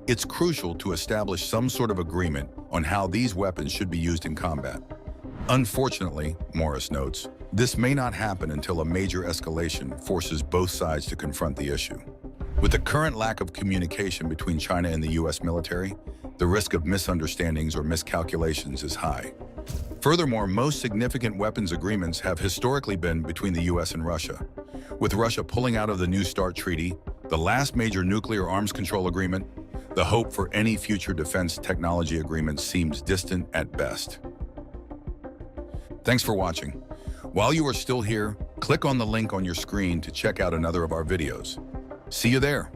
it's crucial to establish some sort of agreement on how these weapons should be used in combat. Unfortunately, Morris notes, this may not happen until a major escalation forces both sides to confront the issue. With the current lack of communication between China and the U.S. military, the risk of misunderstandings or miscalculations is high. Furthermore, most significant weapons agreements have historically been between the U.S. and Russia. With Russia pulling out of the New START Treaty, the last major nuclear arms control agreement, the hope for any future defense technology agreement seems distant at best. Thanks for watching. While you are still here, click on the link on your screen to check out another of our videos. See you there.